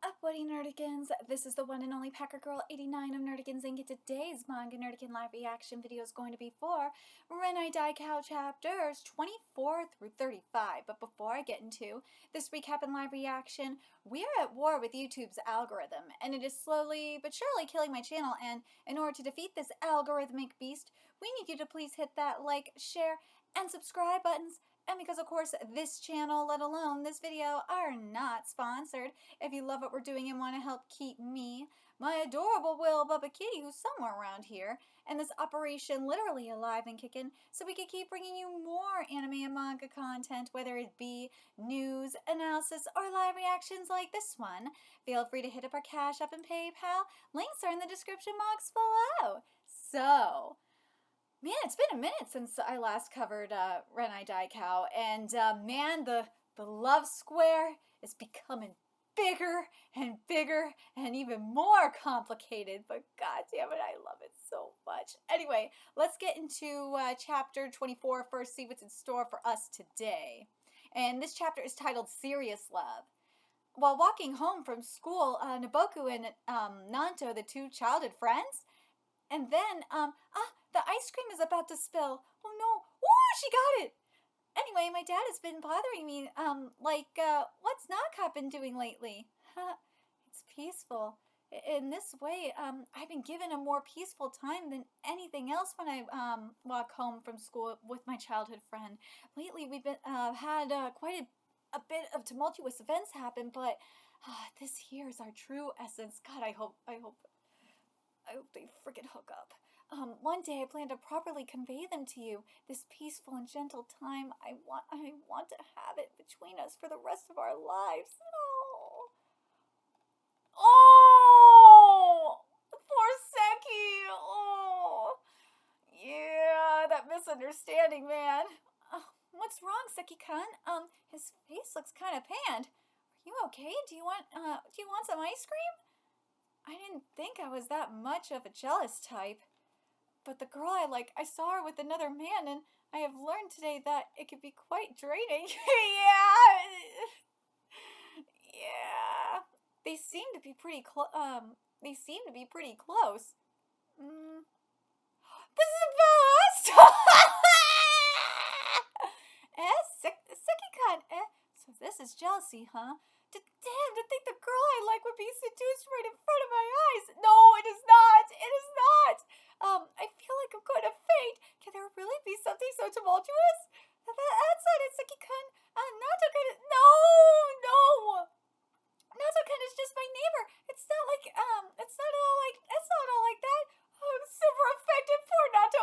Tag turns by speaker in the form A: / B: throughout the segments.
A: up, Woody Nerdigans? This is the one and only Packer Girl 89 of Nerdigans, and today's Manga Nerdigan live reaction video is going to be for Renai Daikou chapters 24 through 35. But before I get into this recap and live reaction, we are at war with YouTube's algorithm, and it is slowly but surely killing my channel. And in order to defeat this algorithmic beast, we need you to please hit that like, share, and subscribe buttons. And because, of course, this channel, let alone this video, are not sponsored, if you love what we're doing and want to help keep me, my adorable Will Bubba Kitty, who's somewhere around here, and this operation literally alive and kicking, so we can keep bringing you more anime and manga content, whether it be news, analysis, or live reactions like this one, feel free to hit up our Cash App and PayPal. Links are in the description box below. So, man, it's been a minute since I last covered Renai Daikou, and man, the love square is becoming bigger and even more complicated, but god damn it, I love it so much. Anyway, let's get into chapter 24 first, see what's in store for us today. And this chapter is titled Serious Love. While walking home from school, Naboku and Nanto, the two childhood friends, and then, the ice cream is about to spill. Oh no. Ooh, she got it. Anyway, my dad has been bothering me, what's Naka been doing lately? It's peaceful. In this way, I've been given a more peaceful time than anything else when I, walk home from school with my childhood friend. Lately, we've been, had, quite a bit of tumultuous events happen, but, this here is our true essence. God, I hope they friggin' hook up. One day I plan to properly convey them to you. This peaceful and gentle time, I want to have it between us for the rest of our lives. Oh, poor Seki. Oh, yeah, that misunderstanding, man. What's wrong, Seki-kun? His face looks kind of panned. Are you okay? Do you want some ice cream? I didn't think I was that much of a jealous type. But the girl I like, I saw her with another man, and I have learned today that it can be quite draining. Yeah. They seem to be pretty close. This is the best! Seki-kun, so this is jealousy, huh? Damn, to think the girl I like would be seduced right in front of my eyes. No, it is not. It is not. I feel like I'm going to faint. Can there really be something so tumultuous? That's not it, Seki-kun. Nato-kun is... No. Nato-kun is just my neighbor. It's not all like that. Oh, super effective. Poor Nato.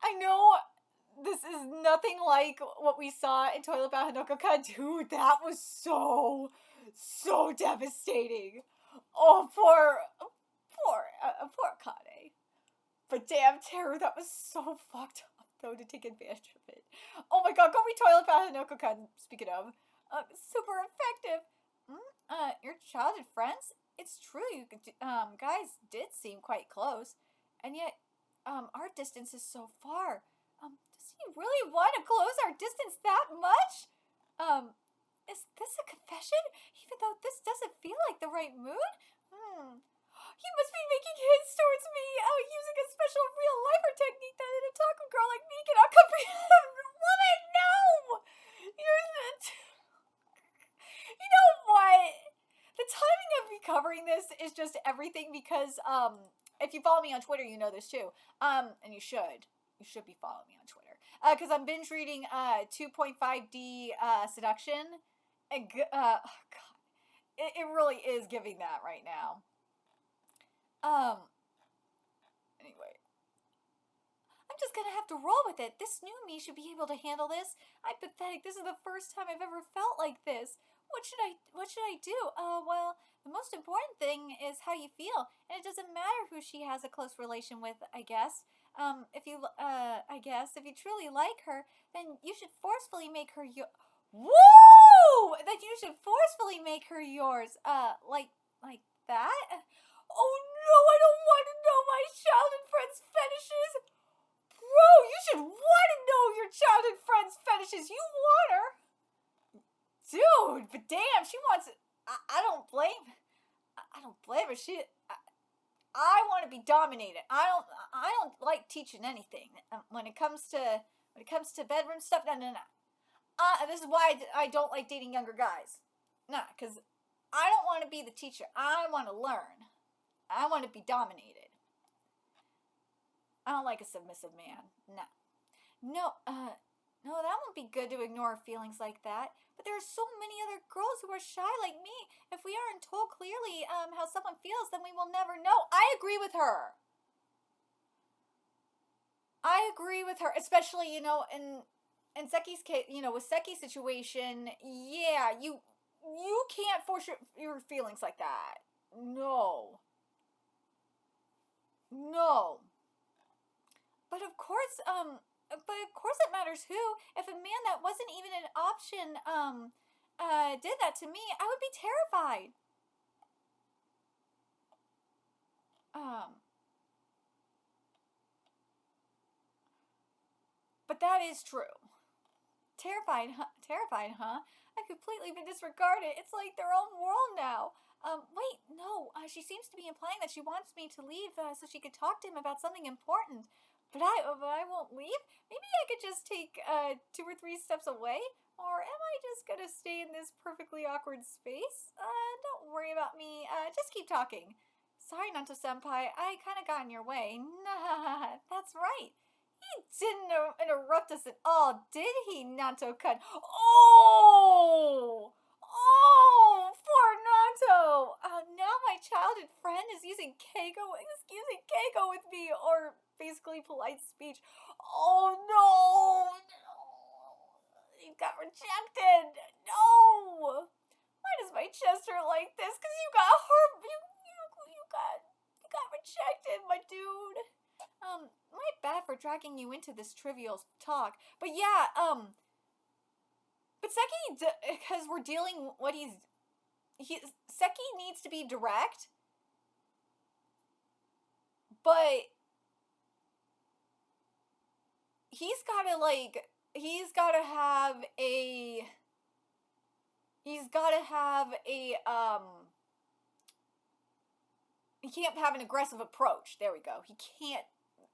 A: I know... This is nothing like what we saw in Toilet Bound Hanoko-kun. Dude, that was so devastating. Oh, poor Kane. But damn, Teru, that was so fucked up, though, to take advantage of it. Oh my god, go read Toilet Bound Hanoko-kun, speaking of. Super effective. Your childhood friends? It's true, you guys did seem quite close. And yet, our distance is so far. Does he really want to close our distance that much? Is this a confession? Even though this doesn't feel like the right mood? He must be making hints towards me, using a special real-lifer technique that an otaku girl like me cannot comprehend. Woman, no! You know what? The timing of me covering this is just everything because, if you follow me on Twitter, you know this too. And you should. You should be following me on Twitter. Because I'm binge reading 2.5D Seduction. And oh god. It really is giving that right now. Anyway. I'm just gonna have to roll with it. This new me should be able to handle this. I'm pathetic. This is the first time I've ever felt like this. What should I do? Well, the most important thing is how you feel. And it doesn't matter who she has a close relation with, I guess. If you truly like her, then you should forcefully make her Woo! Then you should forcefully make her yours. Like that? Oh no, I don't want to know my childhood friend's fetishes. Bro, you should want to know your childhood friend's fetishes. You want her. Dude, Dude, but damn, she wants it. I don't blame. I don't blame her. I want to be dominated. I don't like teaching anything. When it comes to bedroom stuff, no, no, no. This is why I don't like dating younger guys. Nah, because I don't want to be the teacher. I want to learn. I want to be dominated. I don't like a submissive man. No. No, that won't be good to ignore feelings like that. But there are so many other girls who are shy like me. If we aren't told clearly how someone feels, then we will never know. I agree with her. I agree with her, especially, in Seki's case, with Seki's situation, yeah, you can't force your feelings like that. No. No. But of course, it matters who. If a man that wasn't even an option, did that to me, I would be terrified. But that is true. Terrified, huh? Terrified, huh? I've completely been disregarded. It's like their own world now. Wait, no. She seems to be implying that she wants me to leave so she could talk to him about something important. But I won't leave. Maybe I could just take 2 or 3 steps away. Or am I just gonna stay in this perfectly awkward space? Don't worry about me. Just keep talking. Sorry, Nanto-senpai. I kind of got in your way. Nah, that's right. He didn't interrupt us at all, did he, Nanto-kun? Oh! Oh, poor Nanto! Now my childhood friend is using Keiko with me, or basically polite speech. Oh no! You got rejected! No! Why does my chest hurt like this? Because you got hurt. You got rejected, my dude. My bad for dragging you into this trivial talk. But yeah, but Seki, because we're dealing what Seki needs to be direct, but he's gotta have he can't have an aggressive approach. There we go. He can't,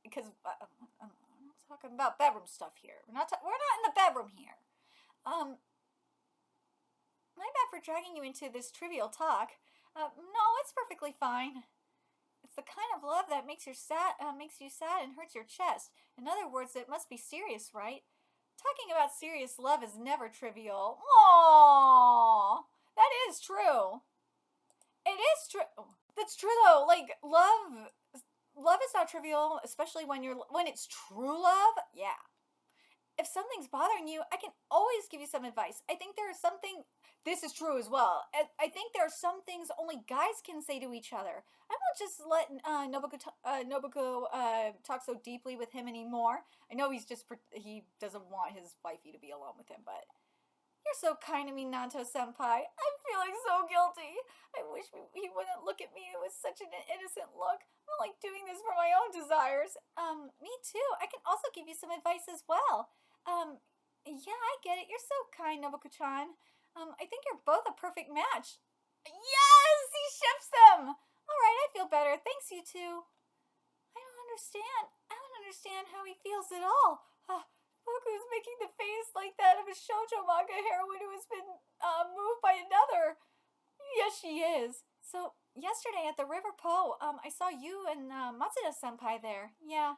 A: because I'm not talking about bedroom stuff here. We're not in the bedroom here. My bad for dragging you into this trivial talk. No, it's perfectly fine. It's the kind of love that makes you sad and hurts your chest. In other words, it must be serious, right? Talking about serious love is never trivial. Aww, that is true. It is true. That's true though. Like love is not trivial, especially when it's true love. Yeah. If something's bothering you, I can always give you some advice. I think this is true as well. I think there are some things only guys can say to each other. I won't just let Nobuko talk so deeply with him anymore. I know he doesn't want his wifey to be alone with him, but you're so kind to me, Nanto-senpai. I'm feeling so guilty. I wish he wouldn't look at me with such an innocent look. I'm like doing this for my own desires. Me too. I can also give you some advice as well. Yeah, I get it. You're so kind, Nobuko-chan. I think you're both a perfect match. Yes! He ships them! Alright, I feel better. Thanks, you two. I don't understand how he feels at all. Boku's making the face like that of a shoujo manga heroine who has been moved by another. Yes, she is. So, yesterday at the River Po, I saw you and Matsuda-senpai there. Yeah.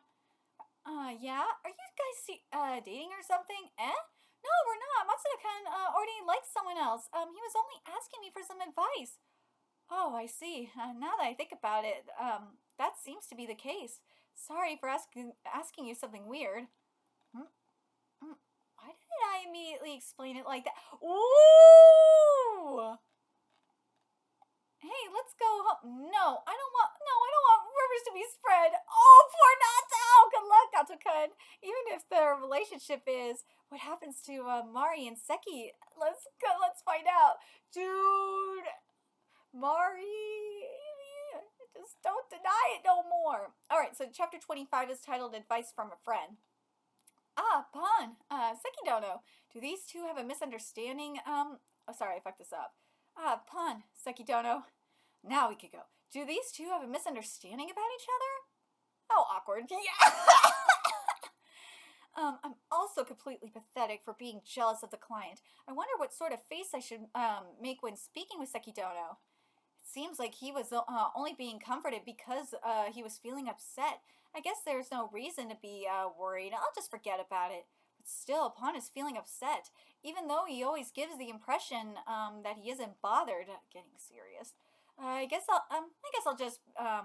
A: Yeah? Are you guys dating or something? Eh? No, we're not. Matsuda-kun already likes someone else. He was only asking me for some advice. Oh, I see. Now that I think about it, that seems to be the case. Sorry for asking you something weird. Why did I immediately explain it like that? Ooh! Hey, let's go home. No, I don't want rivers to be spread. Oh, poor Nato! Good luck, Nato-kun. Even if their relationship is, what happens to Mari and Seki? Let's find out. Dude, Mari, just don't deny it no more. Alright, so chapter 25 is titled Advice from a Friend. PON, Seki Dono. Do these two have a misunderstanding? Oh, sorry, I fucked this up. PON, Sekidono. Now we could go. Do these two have a misunderstanding about each other? How awkward. Yeah. I'm also completely pathetic for being jealous of the client. I wonder what sort of face I should make when speaking with Sekidono. It seems like he was only being comforted because he was feeling upset. I guess there's no reason to be worried. I'll just forget about it. But still, Pawn is feeling upset, even though he always gives the impression that he isn't bothered. Getting serious. I guess I'll just I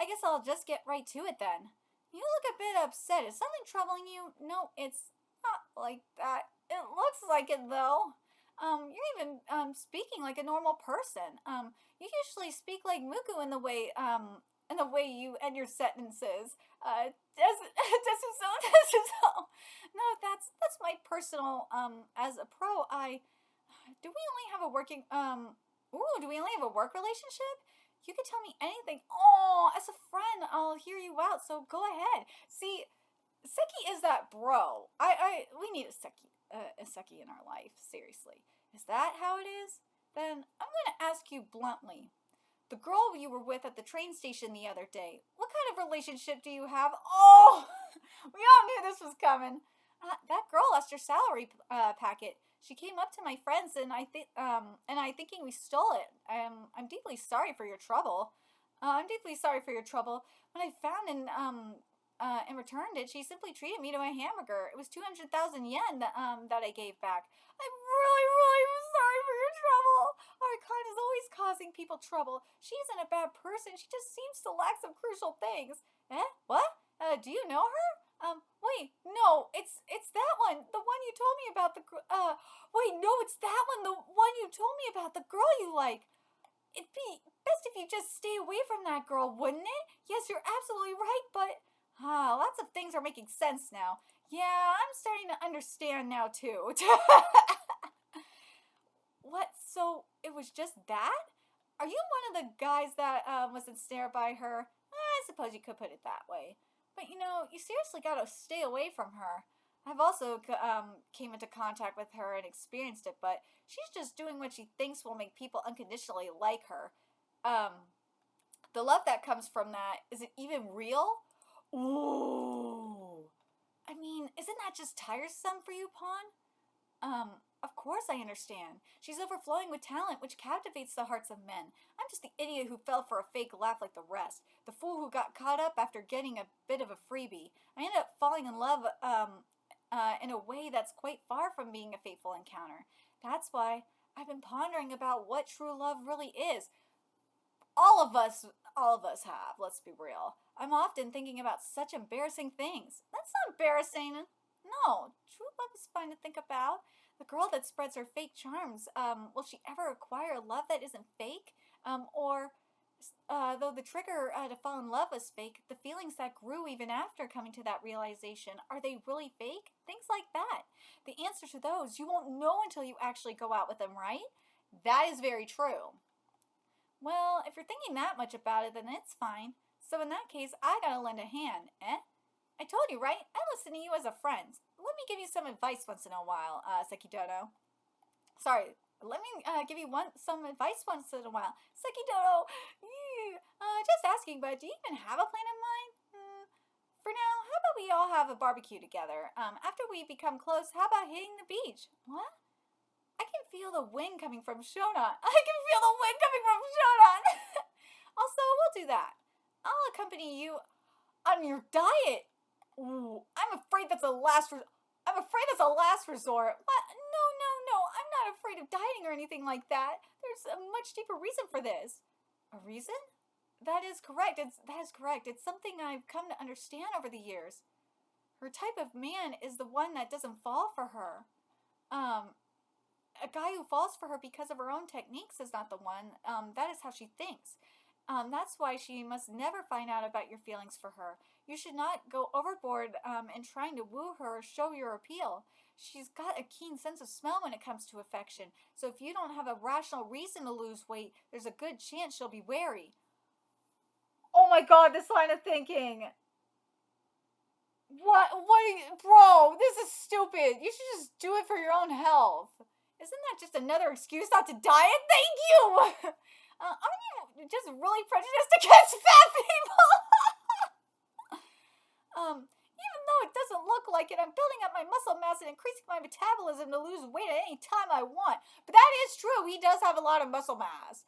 A: guess I'll just get right to it then. You look a bit upset. Is something troubling you? No, it's not like that. It looks like it though. You're even speaking like a normal person. You usually speak like Muku in the way you end your sentences. Does so? No, that's my personal. As a pro, do we only have a working do we only have a work relationship? You can tell me anything. Oh, as a friend, I'll hear you out. So go ahead. See, Seki is that bro. We need a Seki in our life. Seriously, is that how it is? Then I'm gonna ask you bluntly. The girl you were with at the train station the other day. What kind of relationship do you have? Oh, we all knew this was coming. That girl lost her salary packet. She came up to my friends and I thinking we stole it. I'm deeply sorry for your trouble. I'm deeply sorry for your trouble. When I found and returned it, she simply treated me to a hamburger. It was 200,000 yen that I gave back. I'm really, really sorry for your trouble. Arkan is always causing people trouble. She isn't a bad person. She just seems to lack some crucial things. Eh? What? Do you know her? Wait, no, it's that one. The one you told me about wait, no, it's that one. The one you told me about, the girl you like. It'd be best if you just stay away from that girl, wouldn't it? Yes, you're absolutely right, but lots of things are making sense now. Yeah, I'm starting to understand now too. What? So it was just that? Are you one of the guys that was ensnared by her? I suppose you could put it that way. But you seriously gotta stay away from her. I've also came into contact with her and experienced it, but she's just doing what she thinks will make people unconditionally like her. The love that comes from that, is it even real? Ooh. I mean, isn't that just tiresome for you, Pawn? Of course I understand. She's overflowing with talent, which captivates the hearts of men. I'm just the idiot who fell for a fake laugh like the rest. The fool who got caught up after getting a bit of a freebie. I ended up falling in love, in a way that's quite far from being a fateful encounter. That's why I've been pondering about what true love really is. All of us have, let's be real. I'm often thinking about such embarrassing things. That's not embarrassing. No, true love is fun to think about. The girl that spreads her fake charms, will she ever acquire love that isn't fake? Though the trigger to fall in love was fake, the feelings that grew even after coming to that realization, are they really fake? Things like that. The answer to those you won't know until you actually go out with them, right? That is very true. Well, if you're thinking that much about it, then it's fine. So in that case, I gotta lend a hand, eh? I told you, right? I listen to you as a friend. Let me give you some advice once in a while, Sekidono. Sorry, let me give you some advice once in a while. Sekidono, just asking, but do you even have a plan in mind? For now, how about we all have a barbecue together? After we become close, how about hitting the beach? What? I can feel the wind coming from Shonan. I can feel the wind coming from Shonan. Also, we'll do that. I'll accompany you on your diet. Ooh, I'm afraid that's a last resort. What? No, no, no. I'm not afraid of dieting or anything like that. There's a much deeper reason for this. A reason? That is correct. That is correct. It's something I've come to understand over the years. Her type of man is the one that doesn't fall for her. A guy who falls for her because of her own techniques is not the one. That is how she thinks. That's why she must never find out about your feelings for her. You should not go overboard in trying to woo her or show your appeal. She's got a keen sense of smell when it comes to affection, so if you don't have a rational reason to lose weight, there's a good chance she'll be wary. Oh my god, this line of thinking. What are you, bro, this is stupid. You should just do it for your own health. Isn't that just another excuse not to diet? Thank you! Aren't you just really prejudiced against fat people? Even though it doesn't look like it, I'm building up my muscle mass and increasing my metabolism to lose weight at any time I want. But that is true. He does have a lot of muscle mass.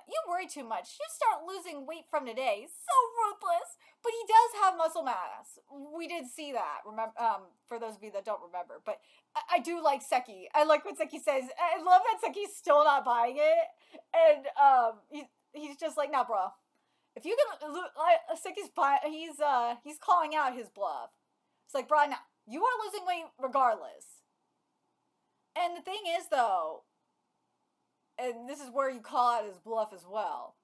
A: You worry too much. You start losing weight from today. So ruthless. But he does have muscle mass. We did see that. Remember, for those of you that don't remember. But I do like Seki. I like what Seki says. I love that Seki's still not buying it. And he's just like, nah, bro. If you can, Seki's he's calling out his bluff. It's like, bro, nah, you are losing weight regardless. And the thing is, though, and this is where you call out his bluff as well.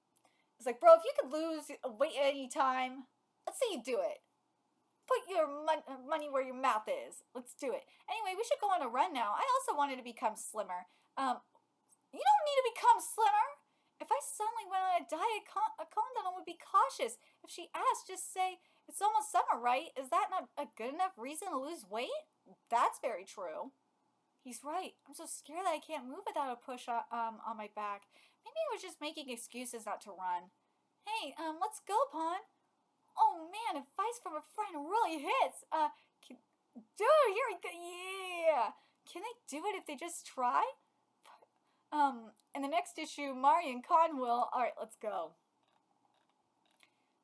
A: It's like, bro, if you could lose weight at any time, let's say you do it. Put your money where your mouth is. Let's do it. Anyway, we should go on a run now. I also wanted to become slimmer. You don't need to become slimmer. If I suddenly went on a diet, Condon would be cautious. If she asked, just say, it's almost summer, right? Is that not a good enough reason to lose weight? That's very true. He's right. I'm so scared that I can't move without a push on my back. Maybe I was just making excuses not to run. Hey, let's go, PON. Oh man, advice from a friend really hits. Dude, here we go. Yeah. Can they do it if they just try? In the next issue, Mari and Con will. All right, let's go.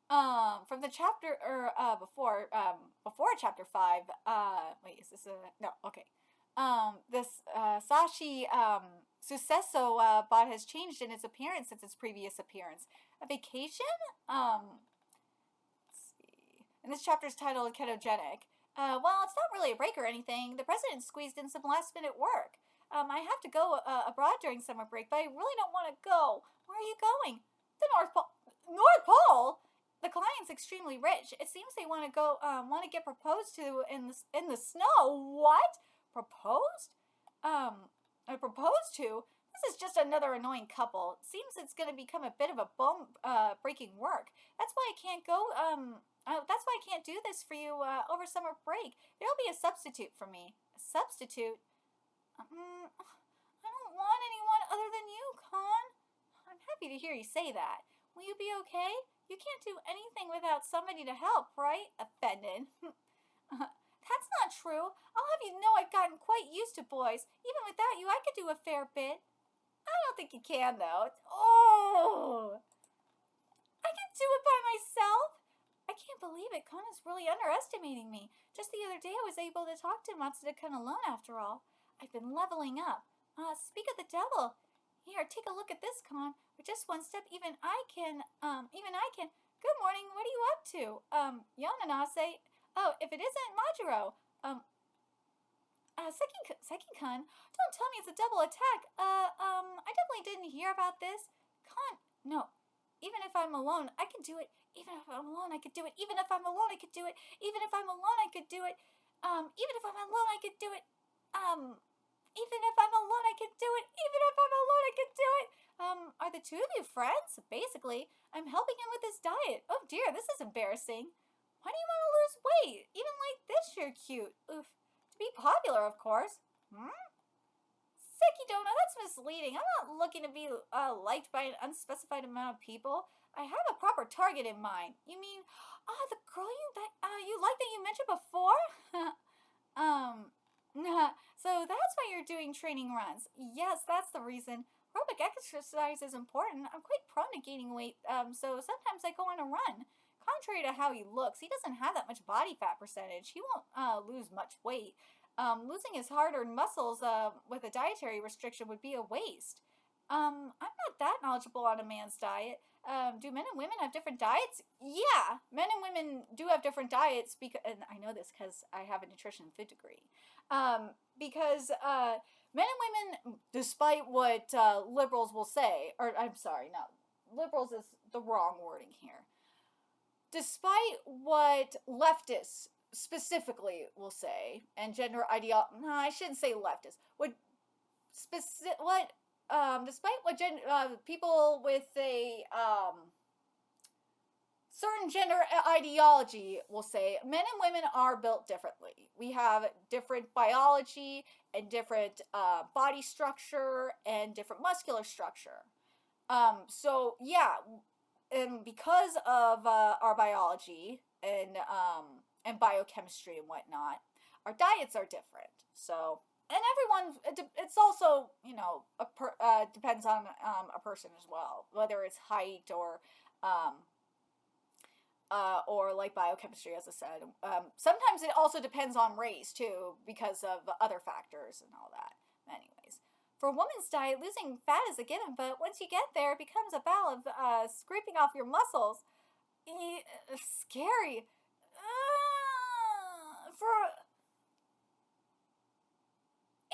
A: From the chapter before chapter 5. Wait, is this a no? Okay. This Sashi Sucesso bot has changed in its appearance since its previous appearance. A vacation? Let's see. And this chapter is titled Ketogenic. Well, it's not really a break or anything. The president squeezed in some last minute work. I have to go abroad during summer break, but I really don't want to go. Where are you going? The North Pole. North Pole? The client's extremely rich. It seems they want to get proposed to in the snow. What? Proposed? Proposed to? This is just another annoying couple. Seems it's going to become a bit of a bone breaking work. That's why I can't go. That's why I can't do this for you over summer break. There'll be a substitute for me. A substitute? I don't want anyone other than you, Con. I'm happy to hear you say that. Will you be okay? You can't do anything without somebody to help, right? Offended. That's not true. I'll have you know I've gotten quite used to boys. Even without you, I could do a fair bit. I don't think you can, though. Oh! I can do it by myself. I can't believe it. Con is really underestimating me. Just the other day, I was able to talk to Matsuda-kun alone, after all. I've been leveling up. Speak of the devil. Here, take a look at this, Con. With just one step, even I can. Good morning. What are you up to? Yonanase. Oh, if it isn't Majiro. Seki-kun, don't tell me it's a double attack. I definitely didn't hear about this. Con, no. Even if I'm alone, I can do it. Even if I'm alone, I could do it. Even if I'm alone, I could do it. Even if I'm alone, I could do it. Even if I'm alone, I could do it. Even if I'm alone, I could do it. Even if I'm alone, I could do it. Are the two of you friends? Basically, I'm helping him with his diet. Oh dear, this is embarrassing. Why do you want to lose weight? Even like this, you're cute. Oof. To be popular, of course. Seki Dono, that's misleading. I'm not looking to be liked by an unspecified amount of people. I have a proper target in mind. You mean, the girl you like that you mentioned before? So that's why you're doing training runs. Yes, that's the reason. Aerobic exercise is important. I'm quite prone to gaining weight, so sometimes I go on a run. Contrary to how he looks, he doesn't have that much body fat percentage. He won't lose much weight. Losing his hard-earned muscles with a dietary restriction would be a waste. I'm not that knowledgeable on a man's diet. Do men and women have different diets? Yeah, men and women do have different diets, and I know this because I have a nutrition and food degree. Because men and women, despite what liberals will say, or I'm sorry, no, liberals is the wrong wording here. Despite what leftists specifically will say, and gender ideology, no, I shouldn't say leftists. Despite what people with a certain gender ideology will say, men and women are built differently. We have different biology and different body structure and different muscular structure. So yeah, and because of our biology and biochemistry and whatnot, our diets are different. So and everyone, it's also depends on a person as well, whether it's height um, or like biochemistry, as I said. Sometimes it also depends on race too, because of other factors and all that. Anyways, for a woman's diet, losing fat is a given, but once you get there, it becomes a battle of scraping off your muscles. Scary. For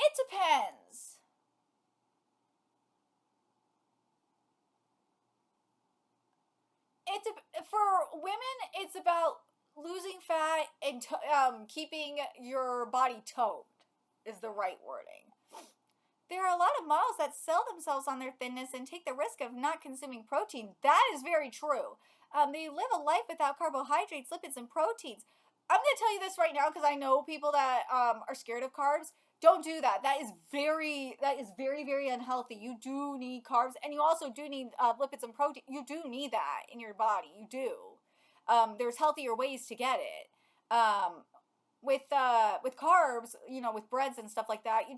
A: it depends. It for women, it's about losing fat and keeping your body toned is the right wording. There are a lot of models that sell themselves on their thinness and take the risk of not consuming protein. That is very true. They live a life without carbohydrates, lipids, and proteins. I'm going to tell you this right now because I know people that are scared of carbs. Don't do that. That is very, very unhealthy. You do need carbs, and you also do need lipids and protein. You do need that in your body. You do. There's healthier ways to get it. With carbs, with breads and stuff like that,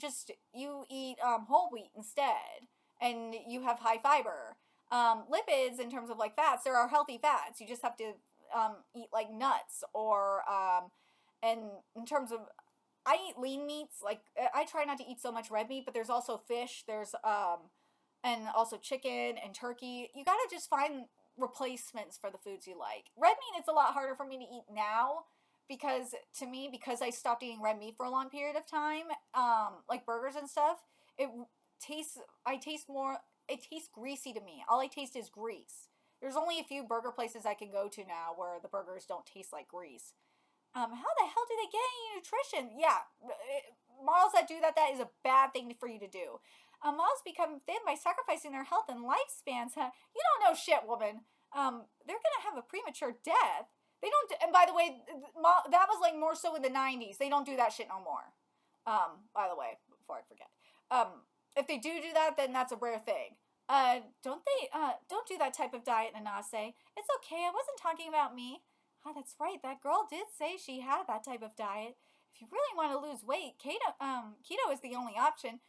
A: you eat whole wheat instead, and you have high fiber. Lipids, in terms of like fats, there are healthy fats. You just have to eat like nuts and in terms of, I eat lean meats. Like I try not to eat so much red meat, but there's also fish. There's and also chicken and turkey. You gotta just find replacements for the foods you like. Red meat, it's a lot harder for me to eat now because I stopped eating red meat for a long period of time, like burgers and stuff. It tastes, I taste more, it tastes greasy to me. All I taste is grease. There's only a few burger places I can go to now where the burgers don't taste like grease. How the hell do they get any nutrition? Yeah, models that do that is a bad thing for you to do. Models become thin by sacrificing their health and lifespans. Huh? You don't know shit, woman. They're gonna have a premature death. They don't. And by the way, that was like more so in the '90s. They don't do that shit no more. By the way, before I forget, if they do that, then that's a rare thing. Don't do that type of diet, Nanase. It's okay. I wasn't talking about me. Ah, that's right. That girl did say she had that type of diet. If you really want to lose weight, keto is the only option.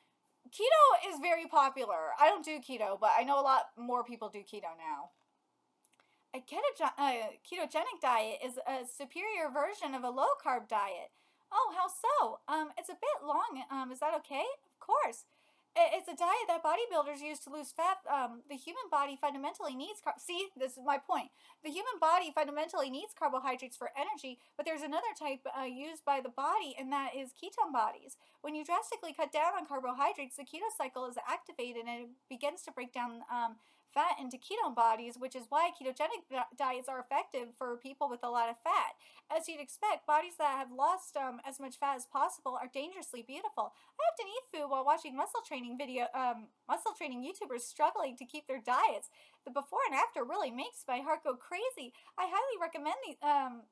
A: Keto is very popular. I don't do keto, but I know a lot more people do keto now. A ketogenic diet is a superior version of a low carb diet. Oh, how so? It's a bit long. Is that okay? Of course. It's a diet that bodybuilders use to lose fat. The human body fundamentally needs See, this is my point. The human body fundamentally needs carbohydrates for energy, but there's another type used by the body, and that is ketone bodies. When you drastically cut down on carbohydrates, the keto cycle is activated and it begins to break down fat into ketone bodies, which is why ketogenic diets are effective for people with a lot of fat. As you'd expect, bodies that have lost as much fat as possible are dangerously beautiful. I often eat food while watching muscle training YouTubers struggling to keep their diets. The before and after really makes my heart go crazy. I highly recommend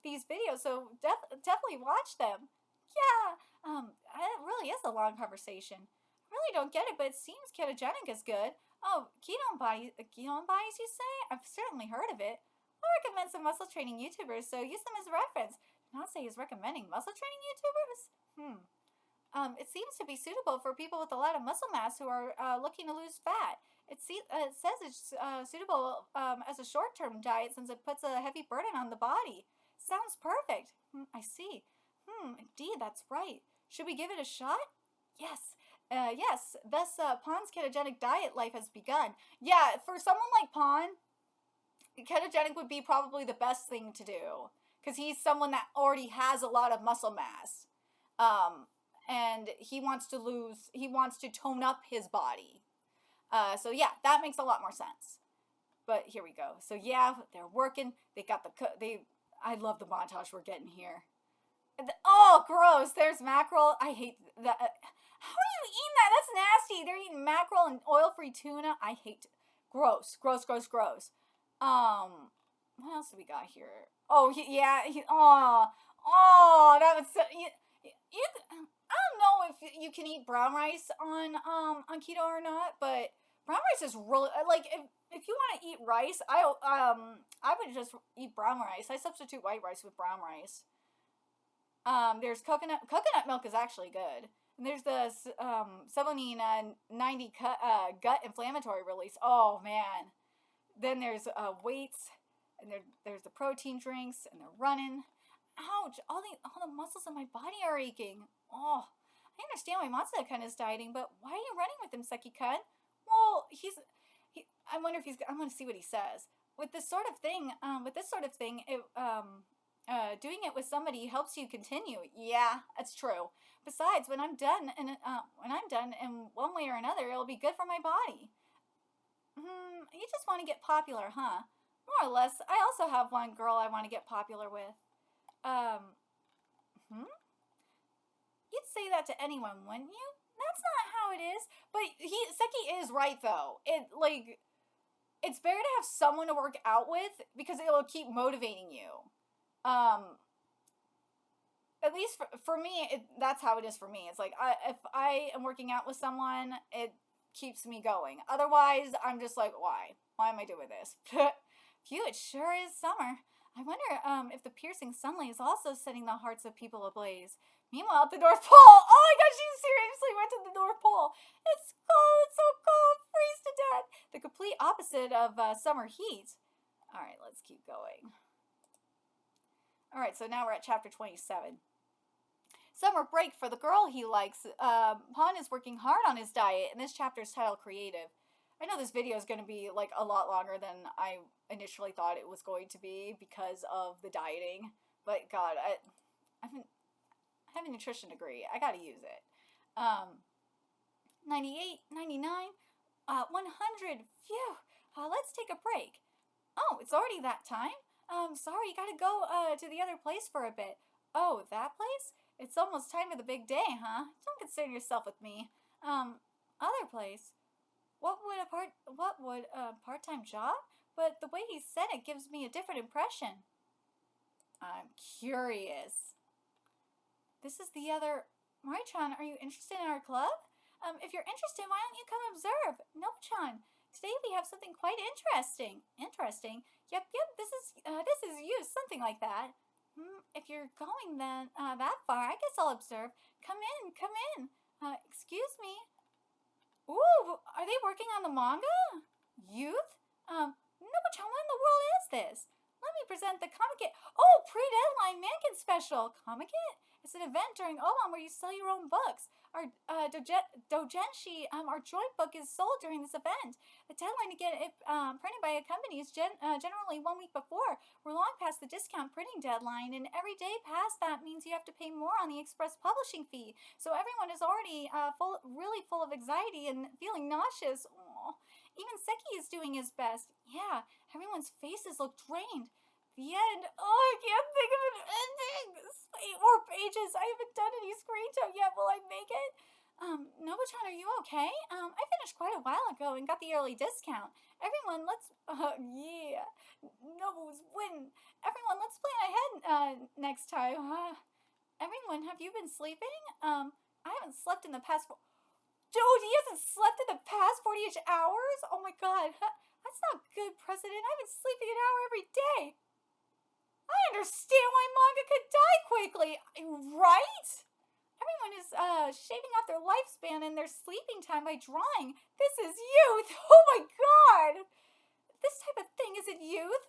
A: these videos, so definitely watch them. Yeah, it really is a long conversation. I really don't get it, but it seems ketogenic is good. Oh, ketone bodies, you say? I've certainly heard of it. I'll recommend some muscle training YouTubers, so use them as a reference. Not say he's recommending muscle training YouTubers? It seems to be suitable for people with a lot of muscle mass who are looking to lose fat. It says it's suitable as a short-term diet since it puts a heavy burden on the body. Sounds perfect. I see. Indeed, that's right. Should we give it a shot? Yes. Yes. Thus, PON's ketogenic diet life has begun. Yeah, for someone like PON, ketogenic would be probably the best thing to do because he's someone that already has a lot of muscle mass. And he wants to tone up his body. So yeah, that makes a lot more sense. But here we go. So yeah, they're working. They got I love the montage we're getting here. Oh, gross. There's mackerel. I hate that. How are you eating that? That's nasty. They're eating mackerel and oil-free tuna. I hate it. Gross. Gross, gross, gross. What else do we got here? Oh, that was so... I don't know if you can eat brown rice on keto or not, but brown rice is really like if you want to eat rice, I would just eat brown rice. I substitute white rice with brown rice. There's coconut milk is actually good. And there's the Celanine 90 gut inflammatory release. Oh man. Then there's weights, and there's the protein drinks, and they're running. Ouch! All the muscles in my body are aching. Oh, I understand why Matsuda-kun is dieting, but why are you running with him, Seki-kun? Well, I wonder if he's. I'm going to see what he says. With this sort of thing, doing it with somebody helps you continue. Yeah, that's true. Besides, when I'm done, in one way or another, it'll be good for my body. You just want to get popular, huh? More or less. I also have one girl I want to get popular with. You'd say that to anyone, wouldn't you? That's not how it is. But Seki is right though. It's better to have someone to work out with because it will keep motivating you. At least for me, that's how it is for me. It's like if I am working out with someone, it keeps me going. Otherwise, I'm just like, why? Why am I doing this? Phew, it sure is summer. I wonder if the piercing sunlight is also setting the hearts of people ablaze. Meanwhile, at the North Pole, oh my gosh, she seriously went to the North Pole. It's cold, it's so cold, freeze to death. The complete opposite of summer heat. All right, let's keep going. All right, so now we're at chapter 27. Summer break for the girl he likes. PON is working hard on his diet, and this chapter is titled Creative. I know this video is going to be like a lot longer than I initially thought it was going to be because of the dieting. But God, I have a nutrition degree. I got to use it. 98, 99, 100. Phew. Let's take a break. Oh, it's already that time? Sorry, you got to go to the other place for a bit. Oh, that place? It's almost time for the big day, huh? Don't concern yourself with me. Other place? What would a part-time job? But the way he said it gives me a different impression. I'm curious. This is the other... Marie-chan, are you interested in our club? If you're interested, why don't you come observe? Nobu-chan, today we have something quite interesting. Interesting? Yep, this is you, something like that. If you're going then that far, I guess I'll observe. Come in. Excuse me. Ooh, are they working on the manga? Youth? Nobu-chan, what in the world is this? Let me present the Comic-It. Oh, pre-deadline Mankin special. Comic-It? It's an event during Obon where you sell your own books. Our doujinshi, our joint book is sold during this event. The deadline to get it printed by a company is generally 1 week before. We're long past the discount printing deadline, and every day past that means you have to pay more on the express publishing fee. So everyone is already really full of anxiety and feeling nauseous. Aww. Even Seki is doing his best. Yeah, everyone's faces look drained. The end. Oh, I can't think of an ending. 8 more pages. I haven't done any screenshot yet. Will I make it? Nobu-chan, are you okay? I finished quite a while ago and got the early discount. Everyone, let's... yeah. Nobu's win. Everyone, let's plan ahead next time. Everyone, have you been sleeping? I haven't slept in the past... Dude, he hasn't slept in the past 48 hours? Oh my god. That's not good, President. I've been sleeping an hour every day. I understand why manga could die quickly, right? Everyone is shaving off their lifespan and their sleeping time by drawing. This is youth. Oh my god. This type of thing isn't youth.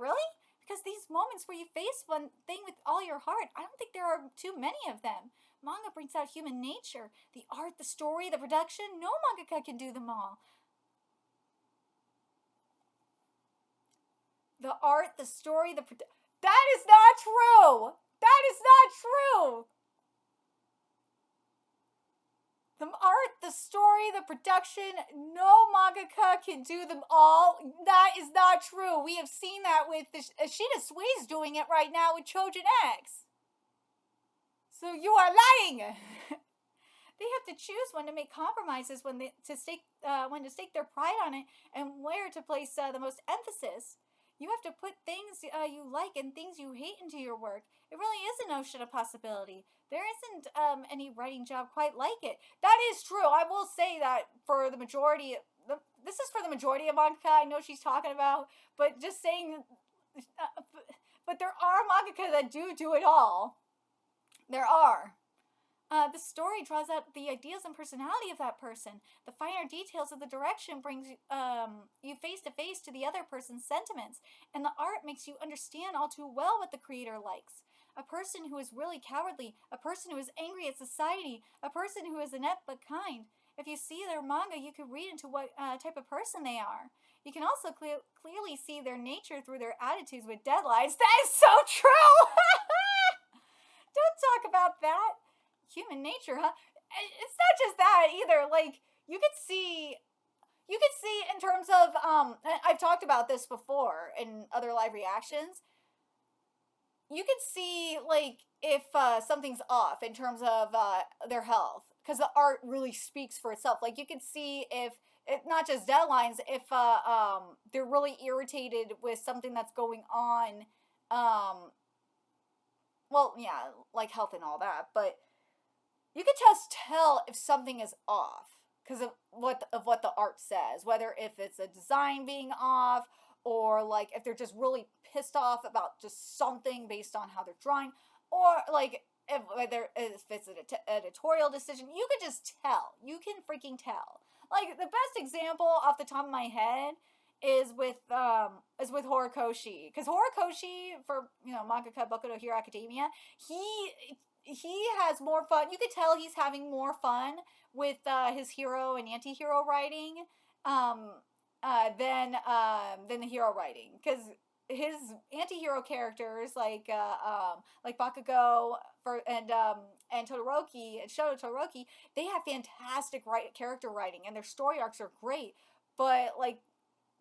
A: Really? Because these moments where you face one thing with all your heart, I don't think there are too many of them. Manga brings out human nature. The art, the story, the production. No mangaka can do them all. The art, the story, the production. That is not true! That is not true! The art, the story, the production, no mangaka can do them all. That is not true. We have seen that with Ashita Sui's doing it right now with Chojin X. So you are lying! They have to choose when to make compromises, when to stake their pride on it, and where to place the most emphasis. You have to put things you like and things you hate into your work. It really is an ocean of possibility. There isn't any writing job quite like it. That is true. I will say that for the majority, this is for the majority of mangaka I know she's talking about, but just saying, but there are mangaka that do it all. There are. The story draws out the ideas and personality of that person. The finer details of the direction brings you face to face to the other person's sentiments, and the art makes you understand all too well what the creator likes. A person who is really cowardly, a person who is angry at society, a person who is inept but kind. If you see their manga, you can read into what type of person they are. You can also clearly see their nature through their attitudes with deadlines. That is so true! Don't talk about that. Human nature, huh? It's not just that either. Like, you could see in terms of I've talked about this before in other live reactions. You could see like if something's off in terms of their health, because the art really speaks for itself. Like, you could see if not just deadlines, if they're really irritated with something that's going on. Well, yeah, like health and all that, but you can just tell if something is off because of what the art says, whether if it's a design being off, or like if they're just really pissed off about just something based on how they're drawing, or like if it's an editorial decision. You can just tell. You can freaking tell. Like, the best example off the top of my head is with Horikoshi, because Horikoshi, for mangaka Boku no Hero Academia, he has more fun. You could tell he's having more fun with his hero and anti-hero writing than the hero writing, because his anti-hero characters like Bakugo and Todoroki and Shoto Todoroki, they have fantastic character writing, and their story arcs are great. But like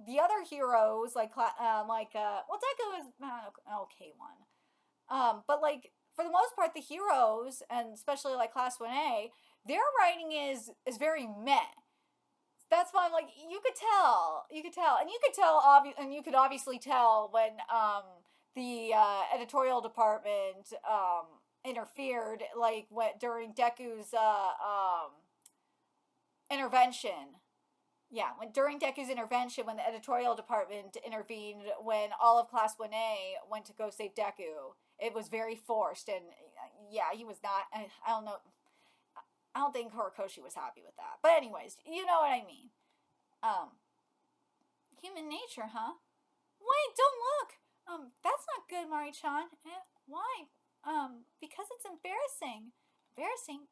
A: the other heroes, Dakou is an okay one. But like, for the most part, the heroes, and especially like Class 1A, their writing is very meh. That's why I'm like, you could tell, and you could obviously tell when the editorial department interfered, like during Dekou's intervention. Yeah, during Dekou's intervention, when the editorial department intervened, when all of Class 1A went to go save Dakou, it was very forced, and yeah, he was not. I don't know. I don't think Horikoshi was happy with that. But anyways, you know what I mean. Human nature, huh? Wait, don't look. That's not good, Mari-chan. Why? Because it's embarrassing. Embarrassing?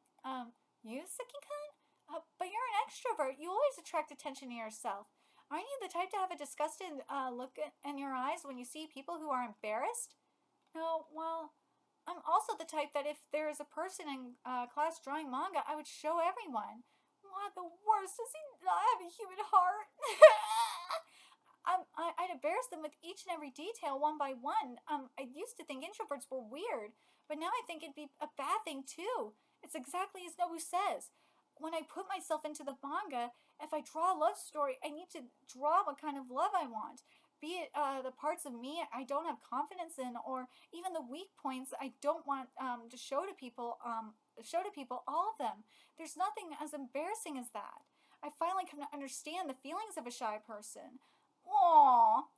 A: You, Seki-kun? But you're an extrovert. You always attract attention to yourself. Aren't you the type to have a disgusted look in your eyes when you see people who are embarrassed? No, well, I'm also the type that if there is a person in class drawing manga, I would show everyone. What the worst? Does he not have a human heart? I'd embarrass them with each and every detail, one by one. I used to think introverts were weird, but now I think it'd be a bad thing too. It's exactly as Nobu says. When I put myself into the manga, if I draw a love story, I need to draw what kind of love I want. Be it the parts of me I don't have confidence in, or even the weak points I don't want to show to people. All of them. There's nothing as embarrassing as that. I finally come to understand the feelings of a shy person. Aww.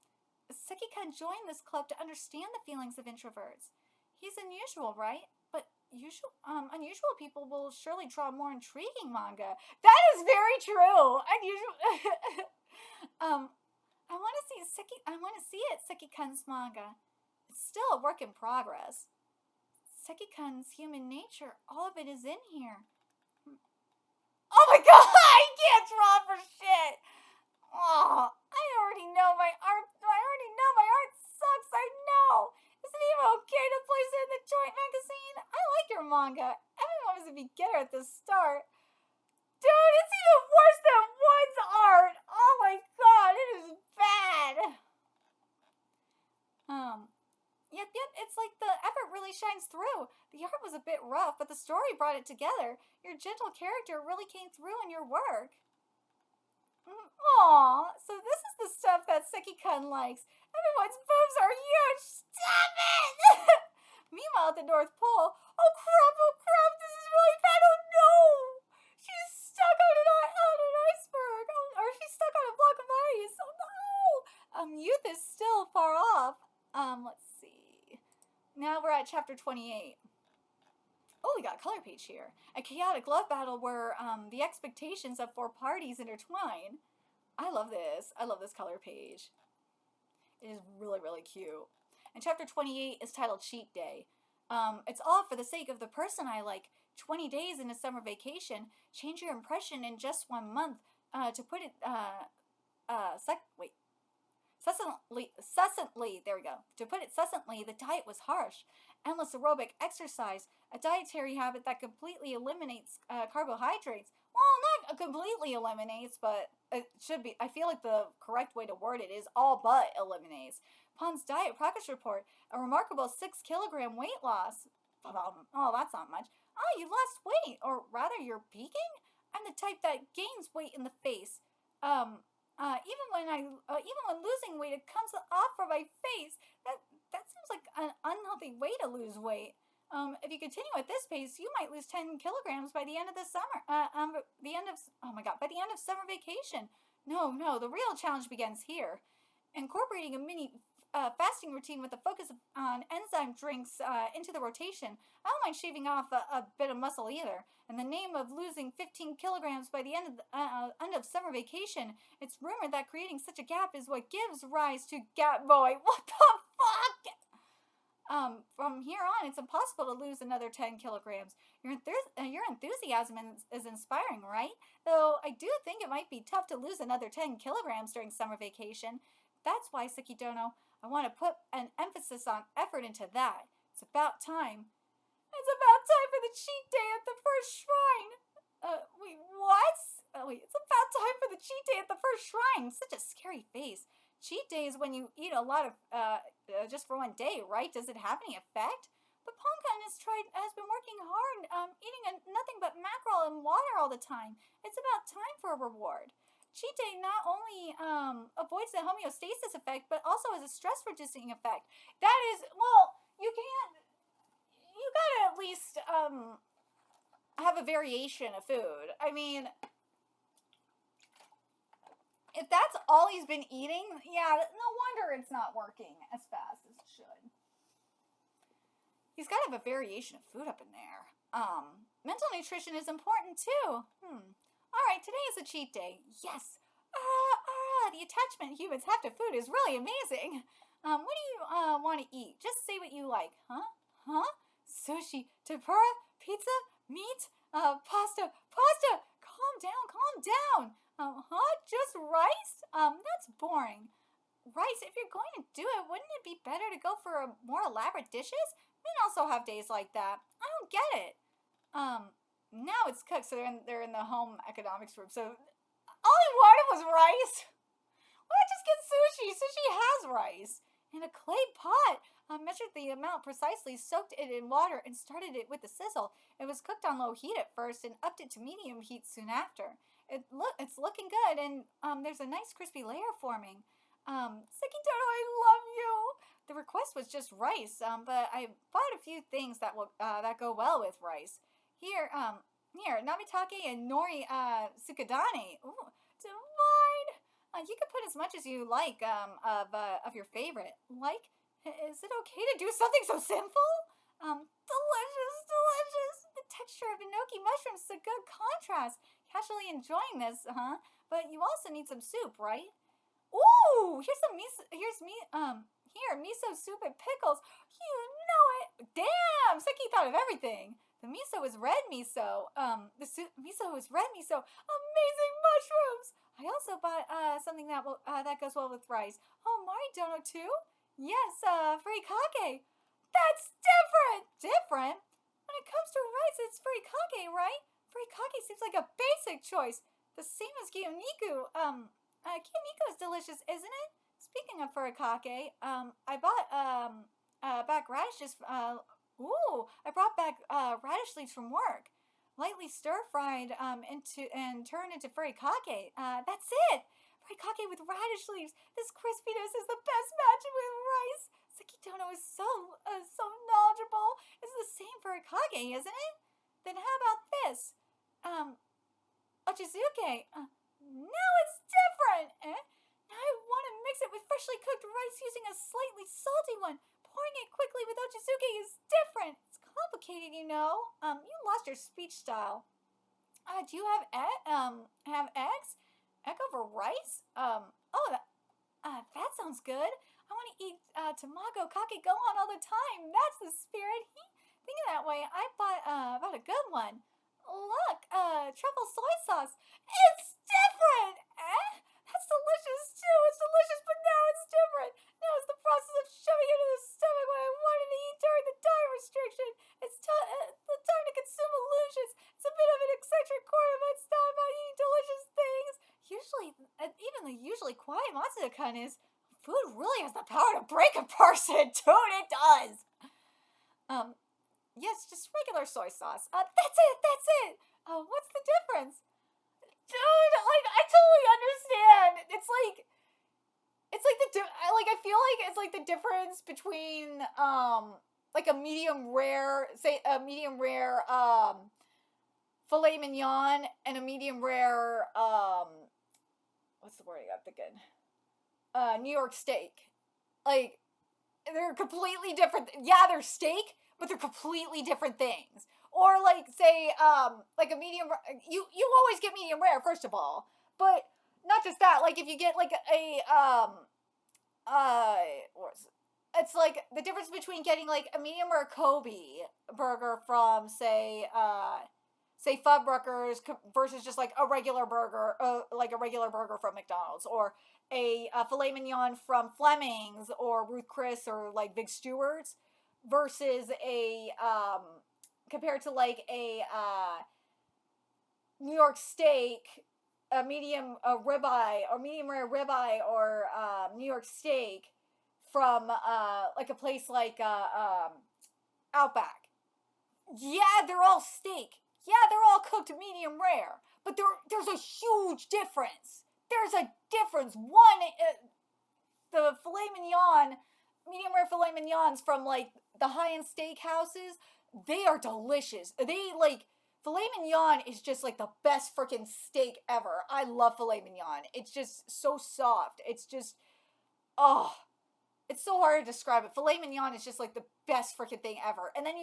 A: Seki-kun joined this club to understand the feelings of introverts. He's unusual, right? But unusual people will surely draw more intriguing manga. That is very true. Unusual. I want to see it, Seki-kun's manga. It's still a work in progress. Seki-kun's human nature, all of it is in here. Oh my god, I can't draw for shit. Oh, I already know my art sucks. I know. Is it even okay to place it in the joint magazine? I like your manga. Everyone was a beginner at the start. Dude, it's even worse than Wood's art. Oh my god, it is bad. Yet it's like the effort really shines through. The art was a bit rough, but the story brought it together. Your gentle character really came through in your work. Aw, so this is the stuff that Seki-kun likes. Everyone's boobs are huge. Stop it! Meanwhile, at the North Pole, oh crap, this is really bad. Oh no! She's stuck on an iceberg. Oh, or she's stuck on a block of ice. Oh no! Youth is still far off. Let's see. Now we're at chapter 28. Oh, we got a color page here. A chaotic love battle where the expectations of four parties intertwine. I love this. I love this color page. It is really, really cute. And chapter 28 is titled Cheat Day. It's all for the sake of the person I like. 20 days in a summer vacation. Change your impression in just 1 month. To put it, succinctly, there we go. To put it succinctly, the diet was harsh. Endless aerobic exercise, a dietary habit that completely eliminates carbohydrates. Well, not completely eliminates, but it should be. I feel like the correct way to word it is all but eliminates. PON's diet progress report, a remarkable 6 kilogram weight loss. Oh, that's not much. Oh, you lost weight, or rather, you're peaking? I'm the type that gains weight in the face. Even when losing weight, it comes off from my face. That seems like an unhealthy way to lose weight. If you continue at this pace, you might lose 10 kilograms by the end of the summer. By the end of summer vacation. No, the real challenge begins here. Incorporating a mini fasting routine with a focus on enzyme drinks into the rotation. I don't mind shaving off a bit of muscle either. In the name of losing 15 kilograms by the end of summer vacation, it's rumored that creating such a gap is what gives rise to Gap Boy. What the fuck? From here on, it's impossible to lose another 10 kilograms. Your enthusiasm is inspiring, right? Though I do think it might be tough to lose another 10 kilograms during summer vacation. That's why, Sukidono, I want to put an emphasis on effort into that. It's about time. It's about time for the cheat day at the first shrine. Wait, what? It's about time for the cheat day at the first shrine. Such a scary face. Cheat day is when you eat a lot of, just for 1 day, right? Does it have any effect? But Ponkan has been working hard, eating nothing but mackerel and water all the time. It's about time for a reward. Cheat day not only avoids the homeostasis effect, but also has a stress-reducing effect. That is, well, you gotta at least have a variation of food. I mean, if that's all he's been eating, yeah, no wonder it's not working as fast as it should. He's got to have a variation of food up in there. Mental nutrition is important too. Alright, today is a cheat day. Yes. The attachment humans have to food is really amazing. What do you want to eat? Just say what you like. Huh? Sushi, tempura, pizza, meat, pasta. Calm down. Just rice? That's boring. Rice, if you're going to do it, wouldn't it be better to go for more elaborate dishes? Men also have days like that. I don't get it. Now it's cooked, so they're in the home economics room. So all he wanted was rice. Why not just get sushi? Sushi has rice. In a clay pot. Measured the amount precisely, soaked it in water, and started it with a sizzle. It was cooked on low heat at first and upped it to medium heat soon after. It's looking good, and there's a nice crispy layer forming. Sekitono, I love you. The request was just rice, but I bought a few things that go well with rice. Here, namitake and nori sukadane. Ooh, divine. You can put as much as you like of your favorite. Like, is it okay to do something so simple? Delicious. The texture of enoki mushrooms is a good contrast. Casually enjoying this, huh? But you also need some soup, right? Ooh, miso soup and pickles. You know it. Damn, Seki thought of everything. The miso is red miso. Miso is red miso. Amazing mushrooms. I also bought something that goes well with rice. Oh, Maridono too? Yes, furikake. That's different. Different? When it comes to rice, it's furikake, right? Furikake seems like a basic choice. The same as Kiyoniku. Kiyoniku is delicious, isn't it? Speaking of furikake, I bought back radishes. I brought back radish leaves from work. lightly stir-fried and turned into furikake. That's it! Furikake with radish leaves. This crispiness is the best match with rice. Sekitono is so knowledgeable. It's the same furikake, isn't it? Then how about this? Ochizuke. Now it's different! Now I want to mix it with freshly cooked rice using a slightly salty one. Pouring it quickly with Ochizuke is different. It's complicated, you know. You lost your speech style. Do you have eggs? Egg over rice? That sounds good. I want to eat tamago kake gohan all the time. That's the spirit. Thinking that way, I bought a good one. Look, truffle soy sauce. It's different! That's delicious too. It's delicious, but now it's different. Now it's the process of shoving it into the stomach when I wanted to eat during the diet restriction. It's the time to consume illusions. It's a bit of an eccentric corner, but it's not about eating delicious things. Even the usually quiet Matsuda-kun is, food really has the power to break a person, dude. It does. Yes, just regular soy sauce. That's it. What's the difference? Dude, like, I totally understand. I feel like it's like the difference between, like a medium rare filet mignon and a medium rare, what's the word I'm thinking? New York steak. Like, they're completely different. Yeah, they're steak, but they're completely different things. Or like, say, like a medium, you always get medium rare, first of all. But not just that, like if you get like it's like the difference between getting like a medium rare Kobe burger from, say Fuddruckers versus just like a regular burger, from McDonald's, or a filet mignon from Fleming's or Ruth Chris or like Big Stewart's, versus compared to like a New York steak, a medium ribeye or medium rare ribeye, or New York steak from like a place like Outback. Yeah, they're all steak. Yeah, they're all cooked medium rare, but there's a huge difference. There's a difference. One, the filet mignon, medium rare filet mignons from like the high-end steakhouses, they are delicious. Filet mignon is just like the best freaking steak ever. I love filet mignon. It's just so soft. It's just, it's so hard to describe it. Filet mignon is just like the best freaking thing ever. And then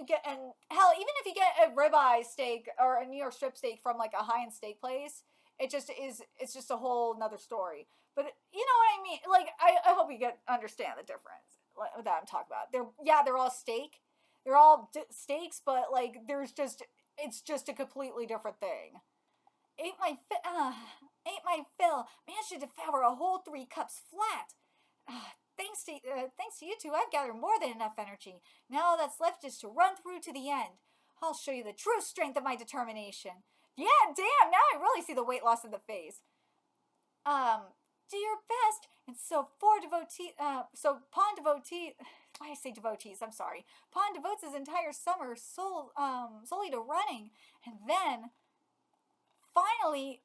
A: hell, even if you get a ribeye steak or a New York strip steak from like a high-end steak place, it's just a whole nother story. But you know what I mean? Like, I hope you understand the difference that I'm talking about. They're all steak. They're all steaks, but like it's just a completely different thing. Ate my fill. Managed to devour a whole 3 cups flat. Thanks to you two, I've gathered more than enough energy. Now all that's left is to run through to the end. I'll show you the true strength of my determination. Yeah, damn, now I really see the weight loss in the face. Do your best. And so PON devotee, why I say devotees, I'm sorry. PON devotes his entire summer solely to running. And then, finally,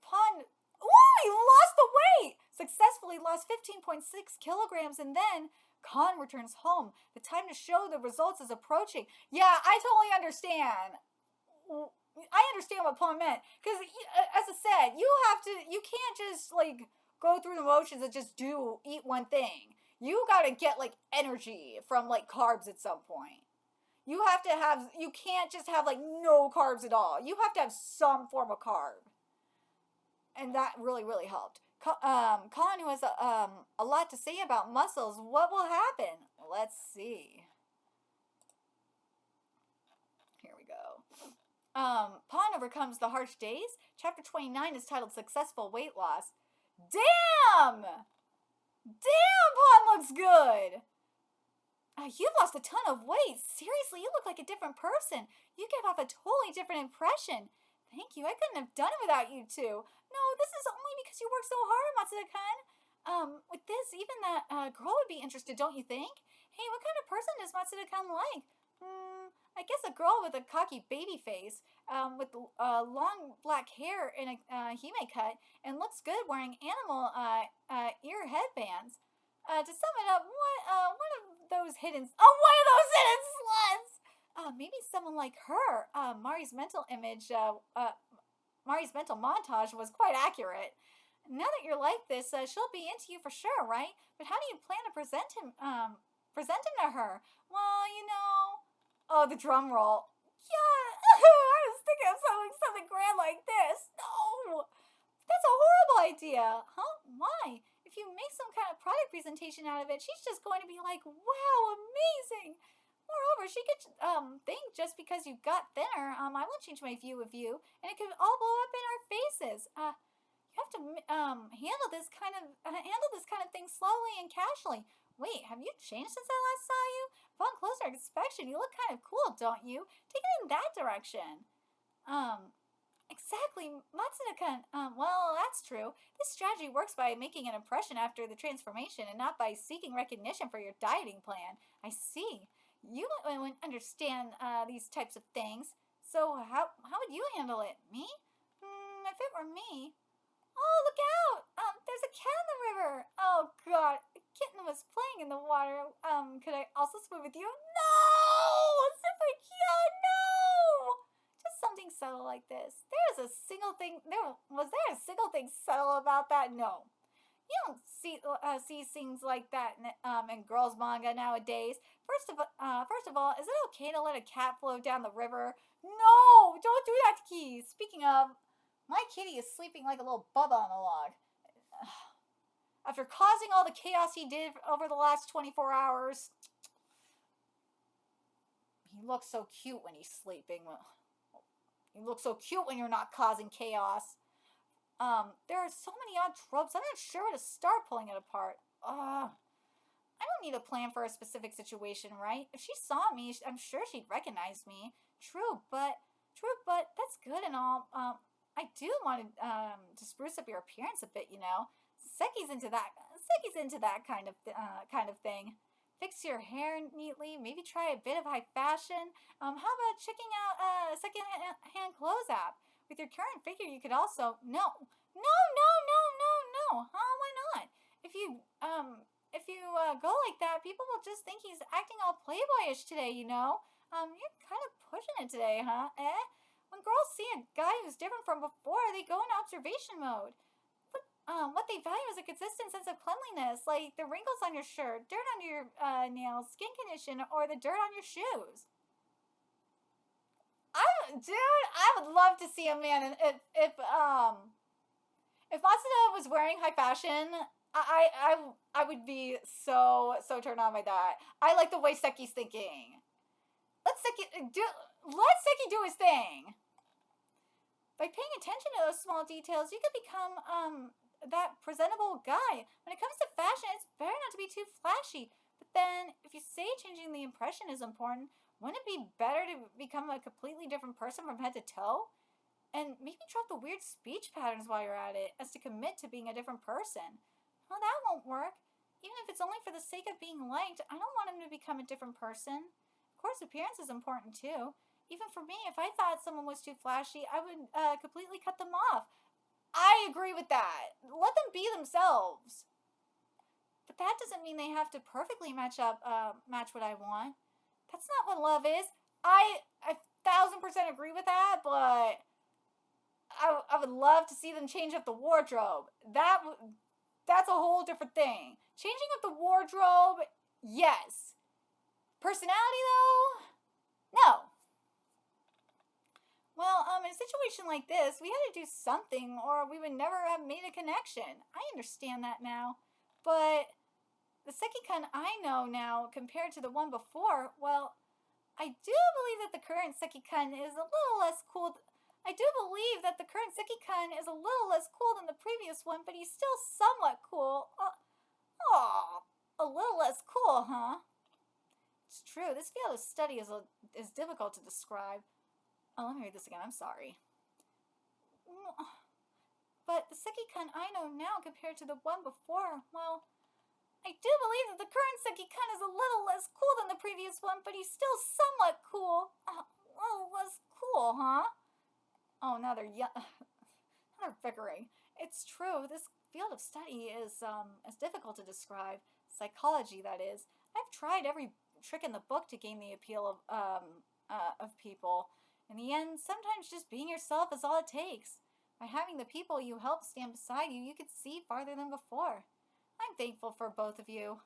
A: PON, he lost the weight! Successfully lost 15.6 kilograms, and then Khan returns home. The time to show the results is approaching. Yeah, I totally understand. I understand what Paul meant. Because, as I said, you can't just, like, go through the motions and just eat one thing. You gotta get, like, energy from, like, carbs at some point. You can't just have, like, no carbs at all. You have to have some form of carb. And that really, really helped. Khan, who has a lot to say about muscles, what will happen? Let's see. Here we go. Pawn overcomes the harsh days. Chapter 29 is titled Successful Weight Loss. Damn! Damn, Pawn looks good! You've lost a ton of weight. Seriously, you look like a different person. You give off a totally different impression. Thank you. I couldn't have done it without you two. No, this is only because you work so hard, Matsuda-kun. With this, even that girl would be interested, don't you think? Hey, what kind of person does Matsuda-kun like? I guess a girl with a cocky baby face, with long black hair and a hime cut, and looks good wearing animal ear headbands. To sum it up, one of those hidden sluts. Maybe someone like her. Mari's mental montage was quite accurate. Now that you're like this, she'll be into you for sure, right? But how do you plan to present him to her? Well, oh, the drum roll. Yeah, I was thinking of something grand like this. No, that's a horrible idea. Huh? Why? If you make some kind of product presentation out of it, she's just going to be like, wow, amazing. Moreover, she could think just because you got thinner, I won't change my view of you, and it could all blow up in our faces. You have to handle this kind of thing slowly and casually. Wait, have you changed since I last saw you? Upon closer inspection, you look kind of cool, don't you? Take it in that direction. Exactly, Matsuno-kun. Well, that's true. This strategy works by making an impression after the transformation and not by seeking recognition for your dieting plan. I see. You wouldn't understand these types of things. So how would you handle it? Me? If it were me. Oh, look out! There's a cat in the river. Oh God, a kitten was playing in the water. Could I also swim with you? No, Super Kia, no! Just something subtle like this. Was there a single thing subtle about that? No. You don't see things like that in girls manga nowadays. First of all, is it okay to let a cat float down the river? No, don't do that, Key. Speaking of, my kitty is sleeping like a little bubba on a log. After causing all the chaos he did over the last 24 hours, he looks so cute when he's sleeping. You look so cute when you're not causing chaos. There are so many odd tropes, I'm not sure where to start pulling it apart. I don't need a plan for a specific situation, right? If she saw me, I'm sure she'd recognize me. True, but that's good and all. I do want to spruce up your appearance a bit, Seki's into that kind of thing. Fix your hair neatly, maybe try a bit of high fashion. How about checking out a second-hand clothes app? With your current figure, you could also no. Why not? If you go like that, people will just think he's acting all playboyish today. You're kind of pushing it today, huh? When girls see a guy who's different from before, they go in observation mode. What they value is a consistent sense of cleanliness, like the wrinkles on your shirt, dirt under your nails, skin condition, or the dirt on your shoes. I would love to see a man if Matsuda was wearing high fashion. I would be so turned on by that. I like the way Seki's thinking. Let Seki do his thing. By paying attention to those small details, you could become that presentable guy. When it comes to fashion, it's better not to be too flashy. But then, if you say changing the impression is important, wouldn't it be better to become a completely different person from head to toe? And maybe drop the weird speech patterns while you're at it, as to commit to being a different person. Well, that won't work. Even if it's only for the sake of being liked, I don't want him to become a different person. Of course, appearance is important too. Even for me, if I thought someone was too flashy, I would completely cut them off. I agree with that. Let them be themselves. But that doesn't mean they have to perfectly match what I want. That's not what love is. I 1000% agree with that, but I would love to see them change up the wardrobe. That's a whole different thing. Changing up the wardrobe, yes. Personality, though, no. Well, in a situation like this, we had to do something or we would never have made a connection. I understand that now. But the Seki-kun I know now, compared to the one before, well, I do believe that the current Seki-kun is a little less cool. I do believe that the current Seki-kun is a little less cool than the previous one, but he's still somewhat cool. A little less cool, huh? It's true, this field of study is difficult to describe. Oh, let me read this again, I'm sorry. But the Seki-kun I know now compared to the one before, well, I do believe that the current Seki-kun is a little less cool than the previous one, but he's still somewhat cool. Oh, less cool, huh? Oh, now they're bickering. It's true. This field of study is difficult to describe. Psychology, that is. I've tried every trick in the book to gain the appeal of people. In the end, sometimes just being yourself is all it takes. By having the people you help stand beside you, you could see farther than before. I'm thankful for both of you.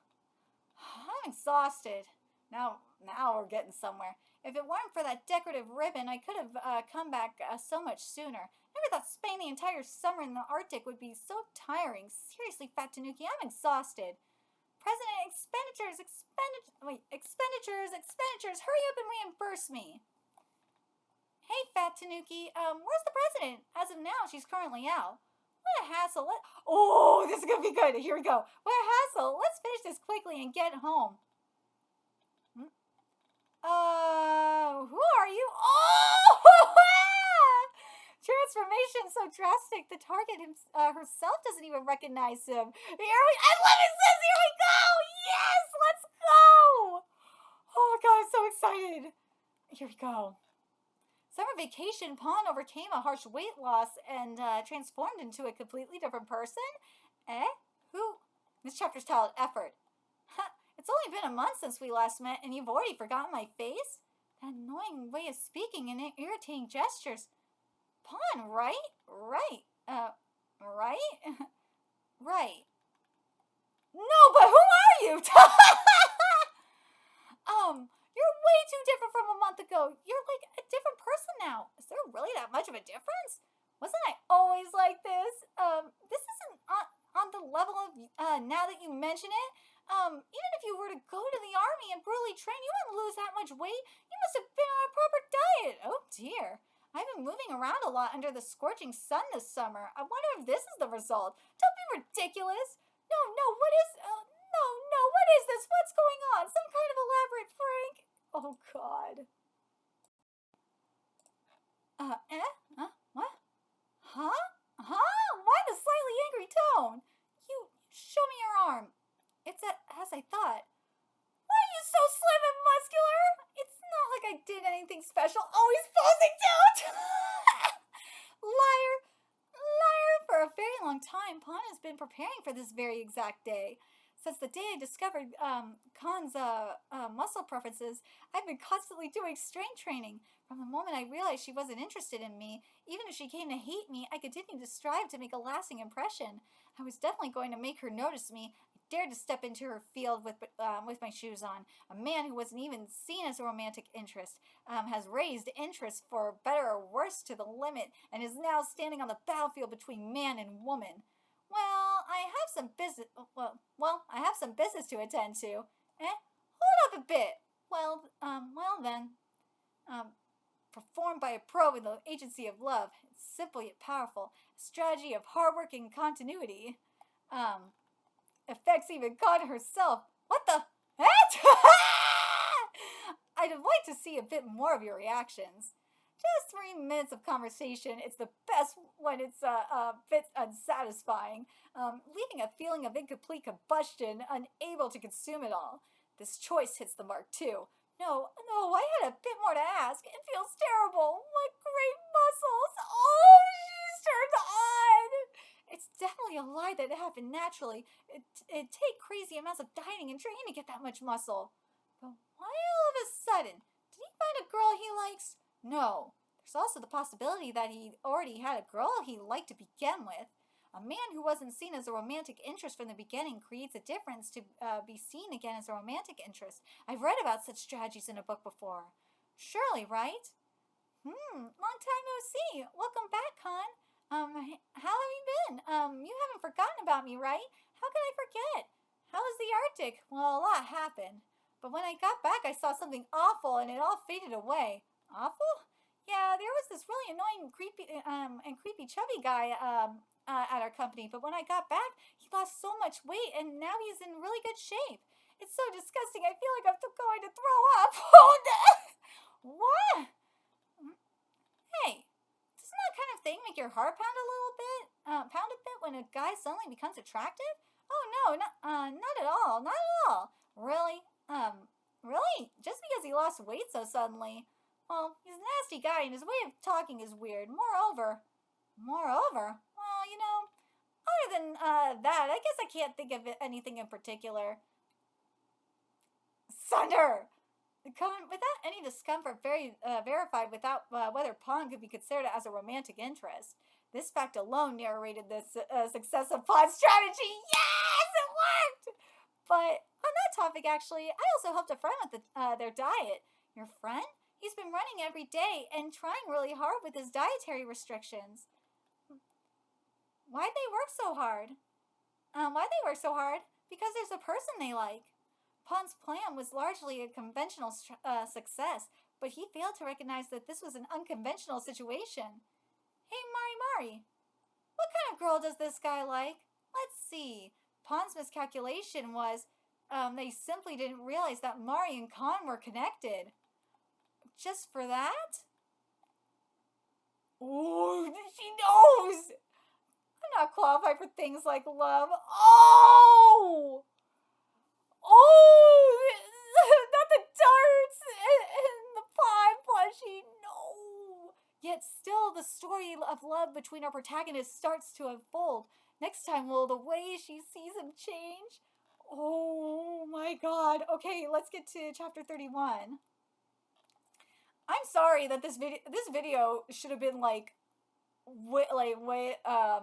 A: I'm exhausted. Now we're getting somewhere. If it weren't for that decorative ribbon, I could have come back so much sooner. Never thought spending the entire summer in the Arctic would be so tiring. Seriously, Fat Tanuki, I'm exhausted. President, expenditures, hurry up and reimburse me. Hey, Fat Tanuki, where's the president? As of now, she's currently out. What a hassle. Oh, this is going to be good. Here we go. What a hassle. Let's finish this quickly and get home. Who are you? Oh! Transformation so drastic, the target herself doesn't even recognize him. I love it, sis! Here we go! Yes! Let's go! Oh my god, I'm so excited. Here we go. Summer vacation, PON overcame a harsh weight loss and transformed into a completely different person? Who? This chapter's titled Effort. It's only been a month since we last met and you've already forgotten my face? That annoying way of speaking and irritating gestures. PON, right? Right. Right? Right. No, but who are you? You're way too different from a month ago. You're like a different person now. Is there really that much of a difference? Wasn't I always like this? This isn't on the level of, now that you mention it. Even if you were to go to the army and brutally train, you wouldn't lose that much weight. You must have been on a proper diet. Oh dear. I've been moving around a lot under the scorching sun this summer. I wonder if this is the result. Don't be ridiculous. No, what is, what is this? What's going on? Some kind of elaborate prank? Oh God. What? Huh? Why the slightly angry tone? You, show me your arm. It's as I thought. Why are you so slim and muscular? It's not like I did anything special. Oh, he's posing too! Liar. For a very long time, PON has been preparing for this very exact day. Since the day I discovered Khan's muscle preferences, I've been constantly doing strength training. From the moment I realized she wasn't interested in me, even if she came to hate me, I continued to strive to make a lasting impression. I was definitely going to make her notice me. Dared to step into her field with my shoes on. A man who wasn't even seen as a romantic interest has raised interest, for better or worse, to the limit, and is now standing on the battlefield between man and woman. Well, I have some business. I have some business to attend to. Hold up a bit. Well then. Performed by a pro in the agency of love. It's simple yet powerful. A strategy of hard work and continuity. Affects even God herself. What the heck? I'd like to see a bit more of your reactions. Just 3 minutes of conversation. It's the best when it's a bit unsatisfying, leaving a feeling of incomplete combustion, unable to consume it all. This choice hits the mark too. No, I had a bit more to ask. It feels terrible. What great muscles. Oh, she's turned on. It's definitely a lie that it happened naturally. It'd take crazy amounts of dieting and training to get that much muscle. But why all of a sudden? Did he find a girl he likes? No. There's also the possibility that he already had a girl he liked to begin with. A man who wasn't seen as a romantic interest from the beginning creates a difference to be seen again as a romantic interest. I've read about such strategies in a book before. Surely, right? Long time no see. Welcome back, Khan. How have you been? You haven't forgotten about me, right? How could I forget? How was the Arctic? Well, a lot happened. But when I got back, I saw something awful and it all faded away. Awful? Yeah, there was this really annoying, creepy chubby guy at our company. But when I got back, he lost so much weight and now he's in really good shape. It's so disgusting. I feel like I'm going to throw up. Oh, no. What? Hey. Doesn't that kind of thing make your heart pound a bit when a guy suddenly becomes attractive? Oh no, No, not at all. Not at all. Really? Really? Just because he lost weight so suddenly? Well, he's a nasty guy and his way of talking is weird. Moreover, well, you know, other than that, I guess I can't think of anything in particular. Sunder! Without any discomfort verified without whether PON could be considered as a romantic interest. This fact alone narrated the success of PON's strategy. Yes, it worked! But on that topic, actually, I also helped a friend with their diet. Your friend? He's been running every day and trying really hard with his dietary restrictions. Why'd they work so hard? Because there's a person they like. PON's plan was largely a conventional success, but he failed to recognize that this was an unconventional situation. Hey, Mari, what kind of girl does this guy like? Let's see. PON's miscalculation was they simply didn't realize that Mari and Khan were connected. Just for that? Oh, she knows! I'm not qualified for things like love. Oh! Oh! Not the darts and the pie plushie. No! Yet still, the story of love between our protagonists starts to unfold. Next time, will the way she sees him change? Oh my god. Okay, let's get to chapter 31. I'm sorry that this video should have been like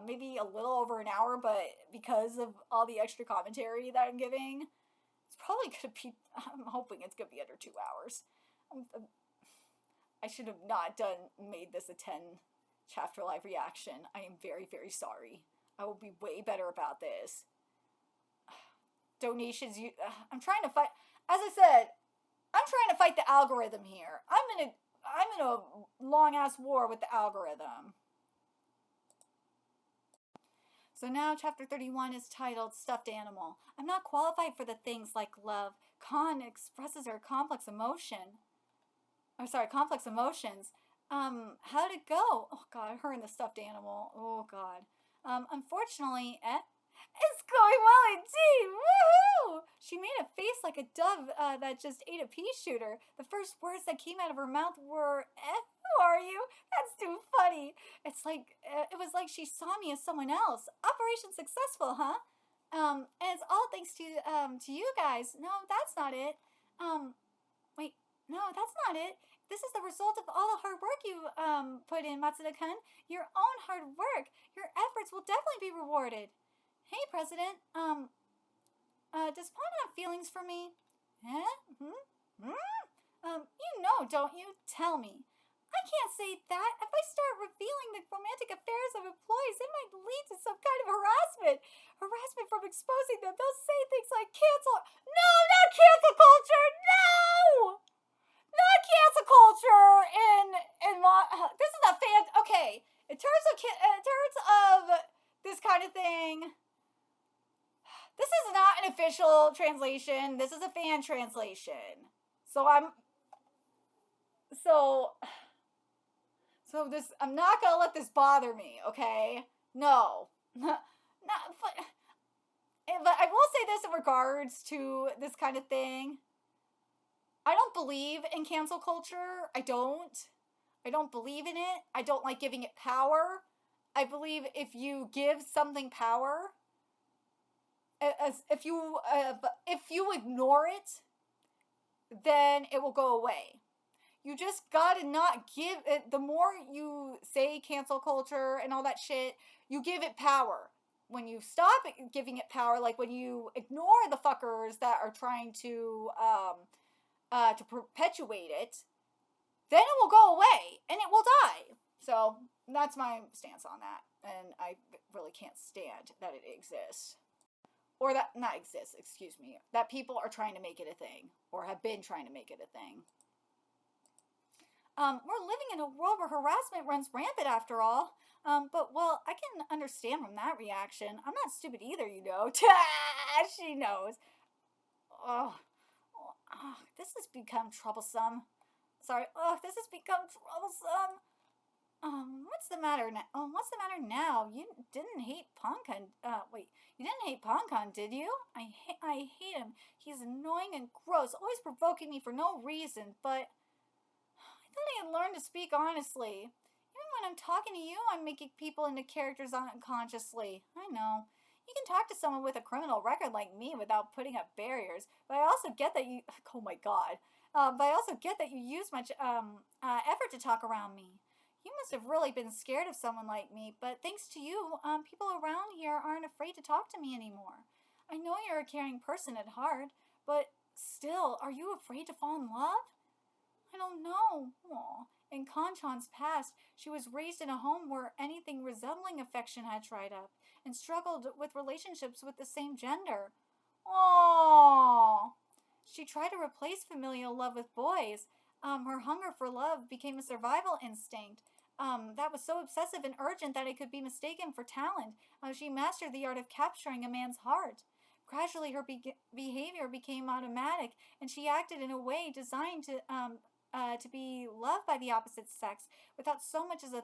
A: maybe a little over an hour, but because of all the extra commentary that I'm giving, it's probably gonna be. I'm hoping it's gonna be under 2 hours. I should have not made this a 10 chapter live reaction. I am very, very sorry. I will be way better about this. Donations. I'm trying to fight. As I said, I'm trying to fight the algorithm here. I'm in a long ass war with the algorithm. So now chapter 31 is titled Stuffed Animal. I'm not qualified for the things like love. Khan expresses her complex emotions. How did it go? Oh god, her and the stuffed animal. Oh god. Unfortunately, it's going well indeed. Woohoo! She made a face like a dove that just ate a pea shooter. The first words that came out of her mouth were, who are you? That's too funny. It was like she saw me as someone else. Operation successful, huh? And it's all thanks to you guys. No, that's not it. Wait, no, that's not it. This is the result of all the hard work you put in, Matsuda-kun. Your own hard work. Your efforts will definitely be rewarded. Hey, President. Does PON have feelings for me? Eh? You know, don't you? Tell me. I can't say that. If I start revealing the romantic affairs of employees, it might lead to some kind of harassment. Harassment from exposing them. They'll say things like cancel. No, not cancel culture. No! Not cancel culture this is a fan. Okay, in terms of this kind of thing, this is not an official translation. This is a fan translation. I'm not gonna let this bother me. Okay, no, but I will say this in regards to this kind of thing. I don't believe in cancel culture. I don't believe in it. I don't like giving it power. I believe if you give something power, if you ignore it, then it will go away. You just gotta not give it. The more you say cancel culture and all that shit, you give it power. When you stop giving it power, like when you ignore the fuckers that are trying to perpetuate it, then it will go away and it will die. So that's my stance on that, and I really can't stand that it exists, or that not exists. Excuse me, that people are trying to make it a thing, or have been trying to make it a thing. We're living in a world where harassment runs rampant, after all. But well, I can understand from that reaction. I'm not stupid either, you know. She knows. Oh, this has become troublesome. This has become troublesome. What's the matter now? You didn't hate Ponkan. Wait, You didn't hate Ponkan, did you? I hate him. He's annoying and gross, always provoking me for no reason, but I thought I had learned to speak honestly. Even when I'm talking to you, I'm making people into characters unconsciously. I know. You can talk to someone with a criminal record like me without putting up barriers, but I also get that you. Oh my god. But I also get that you use much effort to talk around me. You must have really been scared of someone like me, but thanks to you, people around here aren't afraid to talk to me anymore. I know you're a caring person at heart, but still, are you afraid to fall in love? I don't know. Aw. In Kanchan's past, she was raised in a home where anything resembling affection had dried up and struggled with relationships with the same gender. Aww. She tried to replace familial love with boys. Her hunger for love became a survival instinct. That was so obsessive and urgent that it could be mistaken for talent. She mastered the art of capturing a man's heart. Gradually, her behavior became automatic, and she acted in a way designed to be loved by the opposite sex, without so much as a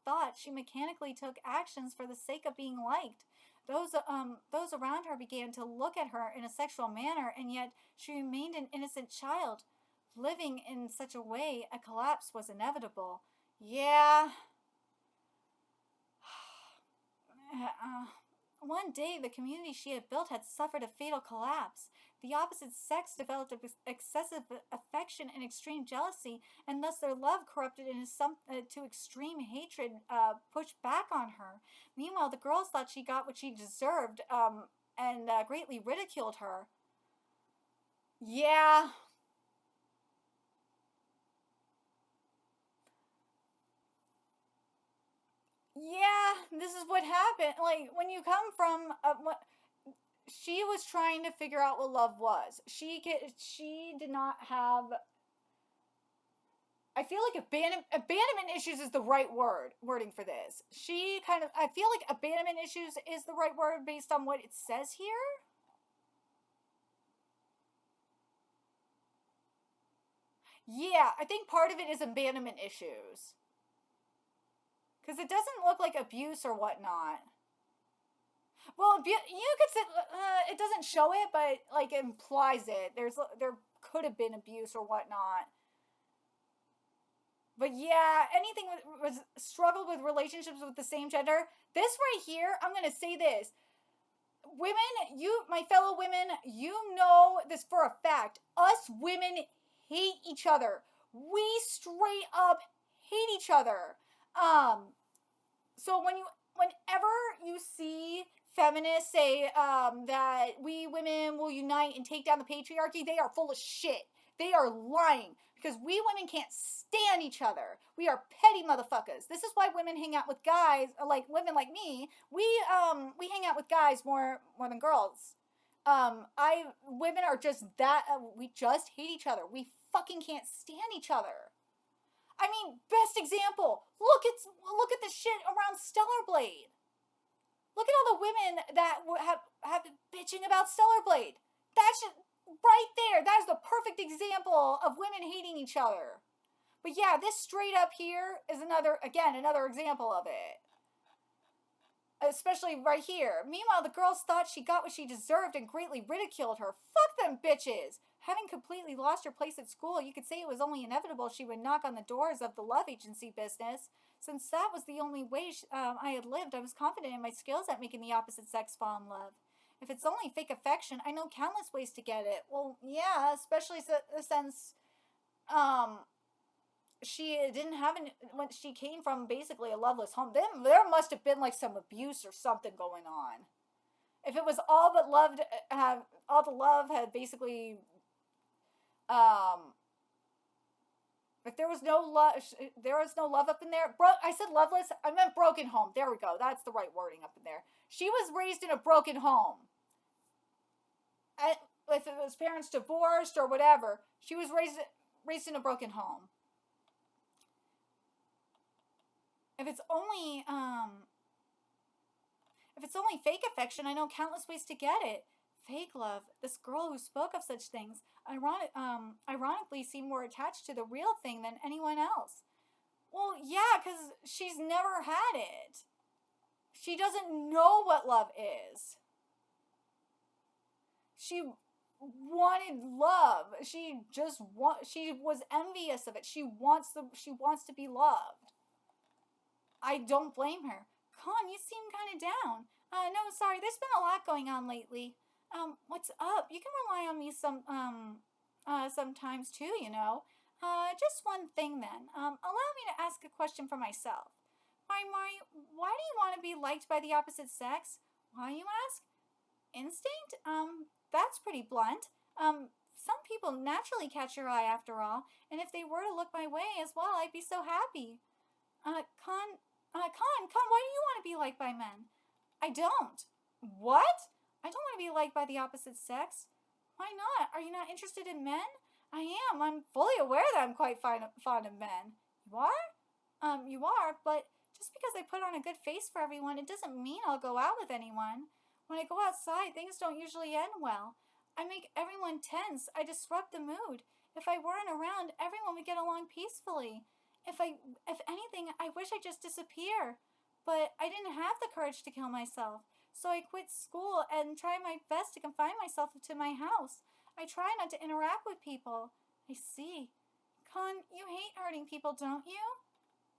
A: thought. She mechanically took actions for the sake of being liked. Those around her began to look at her in a sexual manner, and yet she remained an innocent child. Living in such a way, a collapse was inevitable. Yeah. One day, the community she had built had suffered a fatal collapse. The opposite sex developed excessive affection and extreme jealousy, and thus their love corrupted into extreme hatred, pushed back on her. Meanwhile, the girls thought she got what she deserved, and greatly ridiculed her. Yeah. Yeah, this is what happened. Like, when you come from what she was trying to figure out what love was. She did not have. I feel like abandonment issues is the right wording for this. I feel like abandonment issues is the right word based on what it says here. Yeah, I think part of it is abandonment issues. Because it doesn't look like abuse or whatnot. Well, you could say it doesn't show it, but like it implies it. There could have been abuse or whatnot. But yeah, anything was struggled with relationships with the same gender. This right here, I'm gonna say this. Women, my fellow women, you know this for a fact. Us women hate each other. We straight up hate each other. So whenever you see feminists say that we women will unite and take down the patriarchy, they are full of shit. They are lying because we women can't stand each other. We are petty motherfuckers. This is why women hang out with guys like women like me. We hang out with guys more than girls. Women are just that we just hate each other. We fucking can't stand each other. I mean, best example. Look at the shit around Stellar Blade. Look at all the women that have been bitching about Stellar Blade. That's just right there. That is the perfect example of women hating each other. But yeah, this straight up here is another example of it. Especially right here. Meanwhile, the girls thought she got what she deserved and greatly ridiculed her. Fuck them bitches! Having completely lost her place at school, you could say it was only inevitable she would knock on the doors of the love agency business. Since that was the only way I had lived, I was confident in my skills at making the opposite sex fall in love. If it's only fake affection, I know countless ways to get it. Well, yeah, especially since she didn't have when she came from basically a loveless home. Then there must have been like some abuse or something going on. If it was all but loved, all the love had basically, if there was no love up in there. I said loveless. I meant broken home. There we go. That's the right wording up in there. She was raised in a broken home. If it was parents divorced or whatever, she was raised in a broken home. If it's only fake affection, I know countless ways to get it. Fake love. This girl who spoke of such things, ironically, seemed more attached to the real thing than anyone else. Well, yeah, because she's never had it. She doesn't know what love is. She wanted love. She was envious of it. She wants to be loved. I don't blame her. Con, you seem kind of down. No, sorry. There's been a lot going on lately. What's up? You can rely on me sometimes too, you know. Just one thing then. Allow me to ask a question for myself. Mari, why do you want to be liked by the opposite sex? Why, you ask? Instinct? That's pretty blunt. Some people naturally catch your eye after all, and if they were to look my way as well, I'd be so happy. Con, why do you want to be liked by men? I don't. What? I don't want to be liked by the opposite sex. Why not? Are you not interested in men? I am. I'm fully aware that I'm quite fond of men. You are? You are, but just because I put on a good face for everyone, it doesn't mean I'll go out with anyone. When I go outside, things don't usually end well. I make everyone tense. I disrupt the mood. If I weren't around, everyone would get along peacefully. If anything, I wish I'd just disappear. But I didn't have the courage to kill myself. So I quit school and tried my best to confine myself to my house. I try not to interact with people. I see. Con, you hate hurting people, don't you?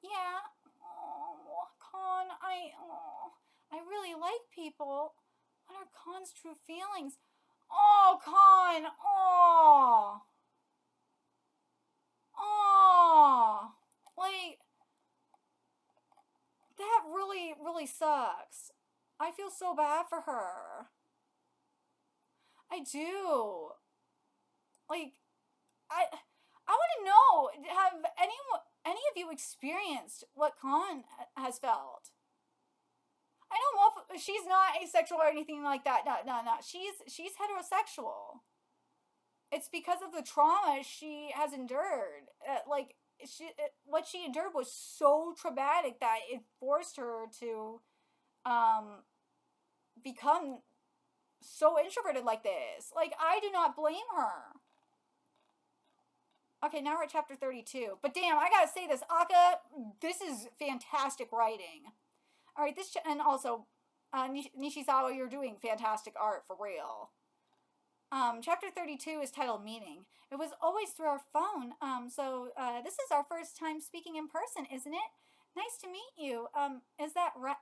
A: Yeah. Oh, Con, I really like people. What are Con's true feelings? Oh, Con! Oh! Oh! Like, that really, really sucks. I feel so bad for her. I do. Like, I want to know, have any of you experienced what Con has felt? I don't know if she's not asexual or anything like that. No. She's heterosexual. It's because of the trauma she has endured. What she endured was so traumatic that it forced her to become so introverted like this. Like, I do not blame her. Okay, now we're at chapter 32. But damn, I gotta say this, Akka, this is fantastic writing. Alright, and also, Nishizawa, you're doing fantastic art, for real. Chapter 32 is titled Meaning. It was always through our phone, so this is our first time speaking in person, isn't it? Nice to meet you. Is that right?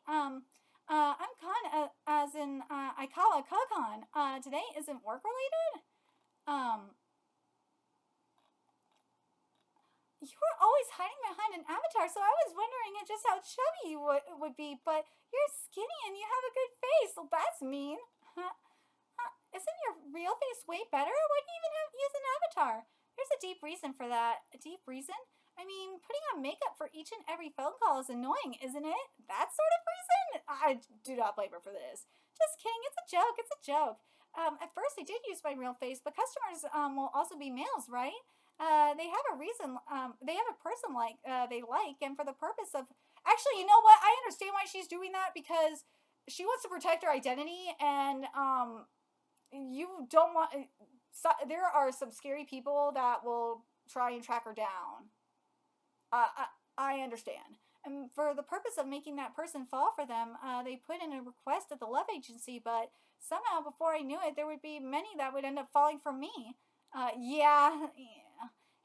A: I'm Khan, as in, Aikawa Kokan. Today isn't work-related? You were always hiding behind an avatar, so I was wondering just how chubby you would be, but you're skinny and you have a good face. Well, that's mean. Isn't your real face way better? Why do you even use an avatar? There's a deep reason for that. A deep reason? I mean, putting on makeup for each and every phone call is annoying, isn't it? That sort of reason? I do not blame her for this. Just kidding. It's a joke. It's a joke. At first, I did use my real face, but customers will also be males, right? They have a reason. They have a person they like, and for the purpose of. Actually, you know what? I understand why she's doing that, because she wants to protect her identity, and you don't want. There are some scary people that will try and track her down. I understand. And for the purpose of making that person fall for them, they put in a request at the love agency, but somehow before I knew it, there would be many that would end up falling for me. Yeah.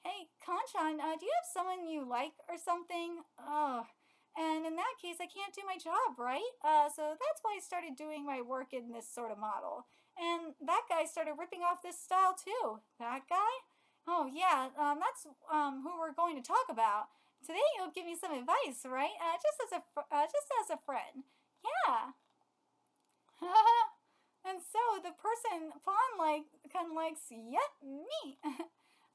A: Hey, Kanchan, do you have someone you like or something? Oh, and in that case, I can't do my job, right? So that's why I started doing my work in this sort of model. And that guy started ripping off this style too. That guy? Oh yeah, that's who we're going to talk about. Today you'll give me some advice, right? Just as a friend. Yeah. And so the person PON likes, yep, me.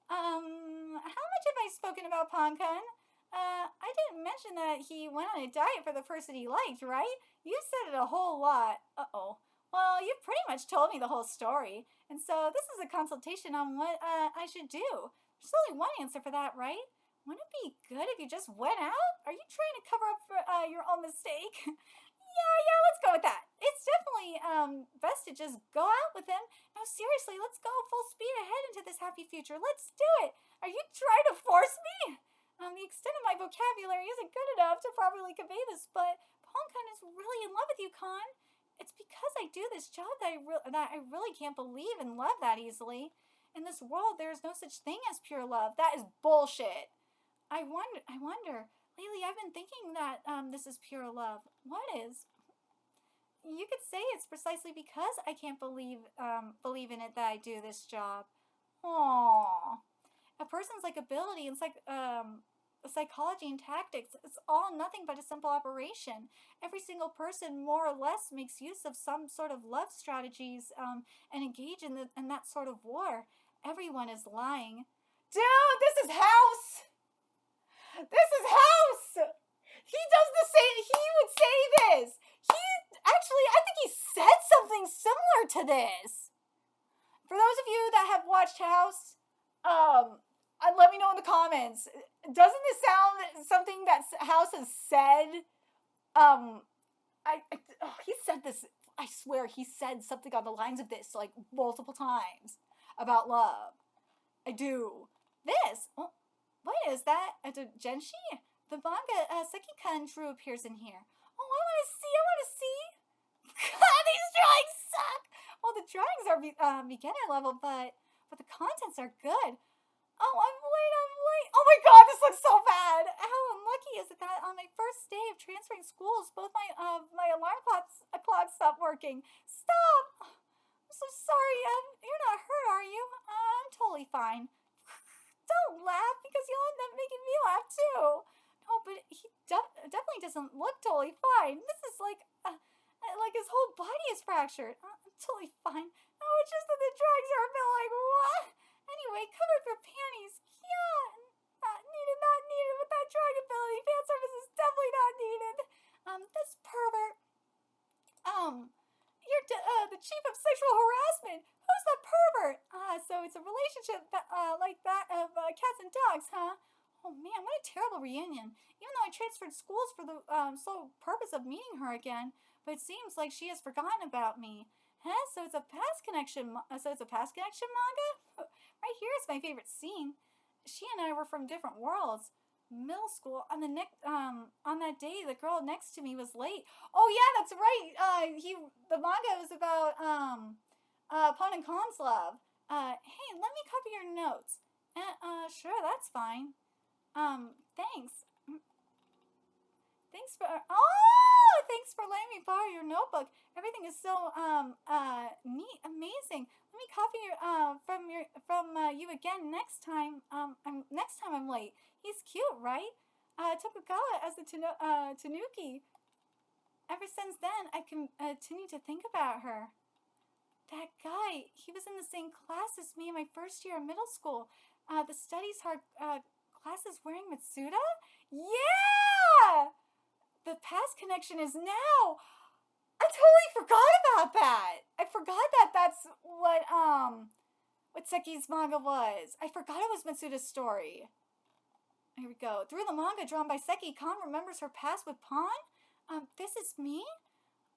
A: How much have I spoken about PON-kun? I didn't mention that he went on a diet for the person he liked, right? You said it a whole lot. Uh-oh. Well, you've pretty much told me the whole story, and so this is a consultation on what I should do. There's only one answer for that, right? Wouldn't it be good if you just went out? Are you trying to cover up for your own mistake? yeah, let's go with that. It's definitely best to just go out with him. No, seriously, let's go full speed ahead into this happy future. Let's do it. Are you trying to force me? The extent of my vocabulary isn't good enough to properly convey this, but Honkan is really in love with you, Con. It's because I do this job that I really can't believe and love that easily. In this world, there is no such thing as pure love. That is bullshit. I wonder. Lately, I've been thinking that this is pure love. What is? You could say it's precisely because I can't believe in it that I do this job. Aww. A person's like ability and psychology and tactics, it's all nothing but a simple operation. Every single person more or less makes use of some sort of love strategies and engage in that sort of war. Everyone is lying. Dude, this is House! This is House! He does the same, he would say this. I think he said something similar to this. For those of you that have watched House, let me know in the comments. Doesn't this sound something that House has said? He said this. I swear he said something on the lines of this like multiple times about love. I do. This. What is that? Genshi? The manga Seki-kun Drew appears in here. Oh, I want to see. These drawings suck. Well, the drawings are beginner level, but the contents are good. Oh, I'm late. Oh my god, this looks so bad. How unlucky is it that on my first day of transferring schools, both my alarm clocks stopped working. Stop! I'm so sorry. You're not hurt, are you? I'm totally fine. Don't laugh, because you'll end up making me laugh too. No, but he definitely doesn't look totally fine. This is like his whole body is fractured. I'm totally fine. No, it's just that the drawings are a bit like, what? Anyway, covered for panties. Yeah, not needed with that drawing ability. Fan service is definitely not needed. This pervert. You're the chief of sexual harassment. Who's the pervert? So it's a relationship that, like that of cats and dogs, huh? Oh man, what a terrible reunion. Even though I transferred schools for the sole purpose of meeting her again, but it seems like she has forgotten about me. Huh? So it's a past connection. Manga. Right here is my favorite scene. She and I were from different worlds. Middle school. On that day, the girl next to me was late. Oh yeah, that's right. The manga was about PON and Con's love. Hey, let me copy your notes. Sure, that's fine. Thanks. Thanks for letting me borrow your notebook. Everything is so neat, amazing. Let me copy from you again next time. Next time I'm late. He's cute, right? Tokugawa as the Tanuki. Ever since then, I continue to think about her. That guy, he was in the same class as me in my first year of middle school. The studies hard classes wearing Mitsuda? Yeah! The past connection is now. I totally forgot about that. I forgot that that's what Seki's manga was. I forgot it was Mitsuda's story. Here we go. Through the manga drawn by Seki, Kon remembers her past with Pon. This is me?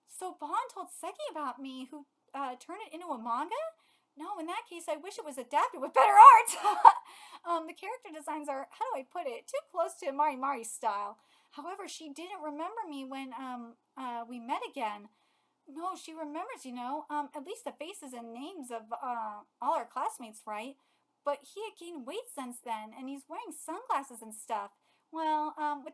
A: So Bon told Seki about me, who turned it into a manga? No, in that case, I wish it was adapted with better art. The character designs are, how do I put it, too close to Mari Mari's style. However, she didn't remember me when we met again. No, she remembers, at least the faces and names of all our classmates, right? But he had gained weight since then, and he's wearing sunglasses and stuff. Well, but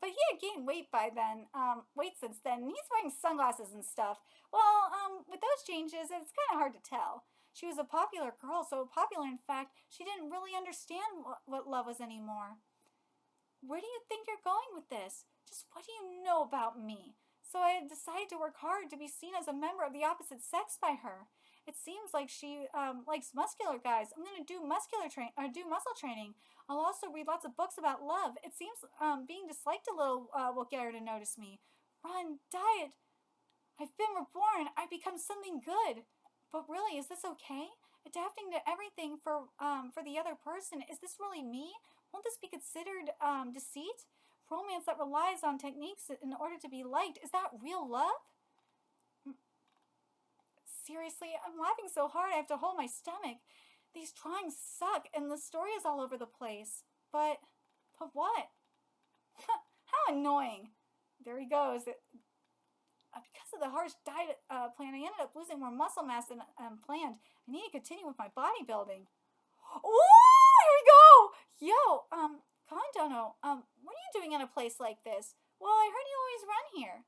A: he had gained weight by then, weight since then, and he's wearing sunglasses and stuff. Well, with those changes, it's kind of hard to tell. She was a popular girl, so popular, in fact, she didn't really understand what love was anymore. Where do you think you're going with this? Just what do you know about me? So I had decided to work hard to be seen as a member of the opposite sex by her. It seems like she likes muscular guys. I'm going to do muscle training. I'll also read lots of books about love. It seems being disliked a little will get her to notice me. Run, diet. I've been reborn. I've become something good. But really, is this okay? Adapting to everything for the other person, is this really me? Won't this be considered deceit? Romance that relies on techniques in order to be liked, is that real love? Seriously, I'm laughing so hard I have to hold my stomach. These drawings suck, and the story is all over the place. But what? How annoying. There he goes. Because of the harsh diet plan, I ended up losing more muscle mass than planned. I need to continue with my bodybuilding. Oh, here we go. Yo, Kondono, what are you doing in a place like this? Well, I heard you always run here.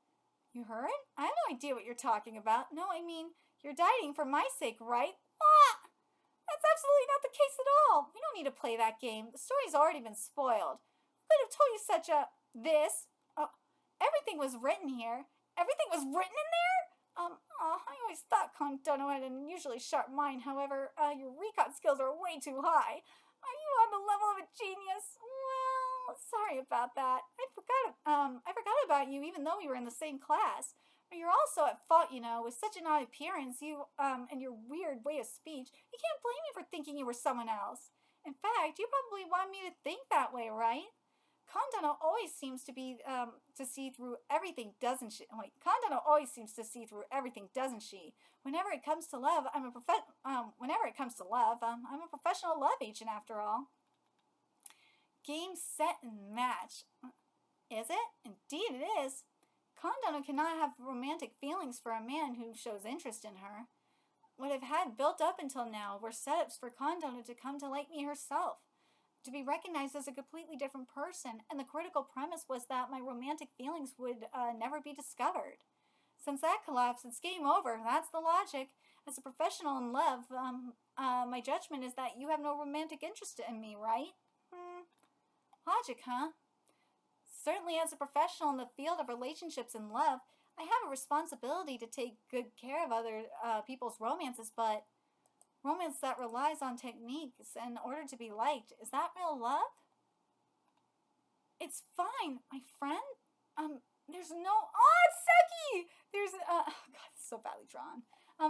A: You heard? I have no idea what you're talking about. No, I mean, you're dieting for my sake, right? Ah! That's absolutely not the case at all. We don't need to play that game. The story's already been spoiled. Who could have told you such a... This? Oh, everything was written here. Everything was written in there? I always thought Kondono had an unusually sharp mind. However, your recon skills are way too high. Are you on the level of a genius? Well, sorry about that. I forgot about you even though we were in the same class. But you're also at fault, you know, with such an odd appearance, and your weird way of speech. You can't blame me for thinking you were someone else. In fact, you probably want me to think that way, right? Kondono always seems to be to see through everything, doesn't she? Wait, Kondono always seems to see through everything, doesn't she? Whenever it comes to love, I'm a professional love agent after all. Game, set, and match. Is it? Indeed, it is. Kondono cannot have romantic feelings for a man who shows interest in her. What I've had built up until now were setups for Kondono to come to like me herself, to be recognized as a completely different person, and the critical premise was that my romantic feelings would never be discovered. Since that collapsed, it's game over. That's the logic. As a professional in love, my judgment is that you have no romantic interest in me, right? Logic, huh? Certainly, as a professional in the field of relationships and love, I have a responsibility to take good care of other people's romances, but romance that relies on techniques in order to be liked, is that real love? It's fine, my friend. There's no... Oh, it's Seki! God, it's so badly drawn.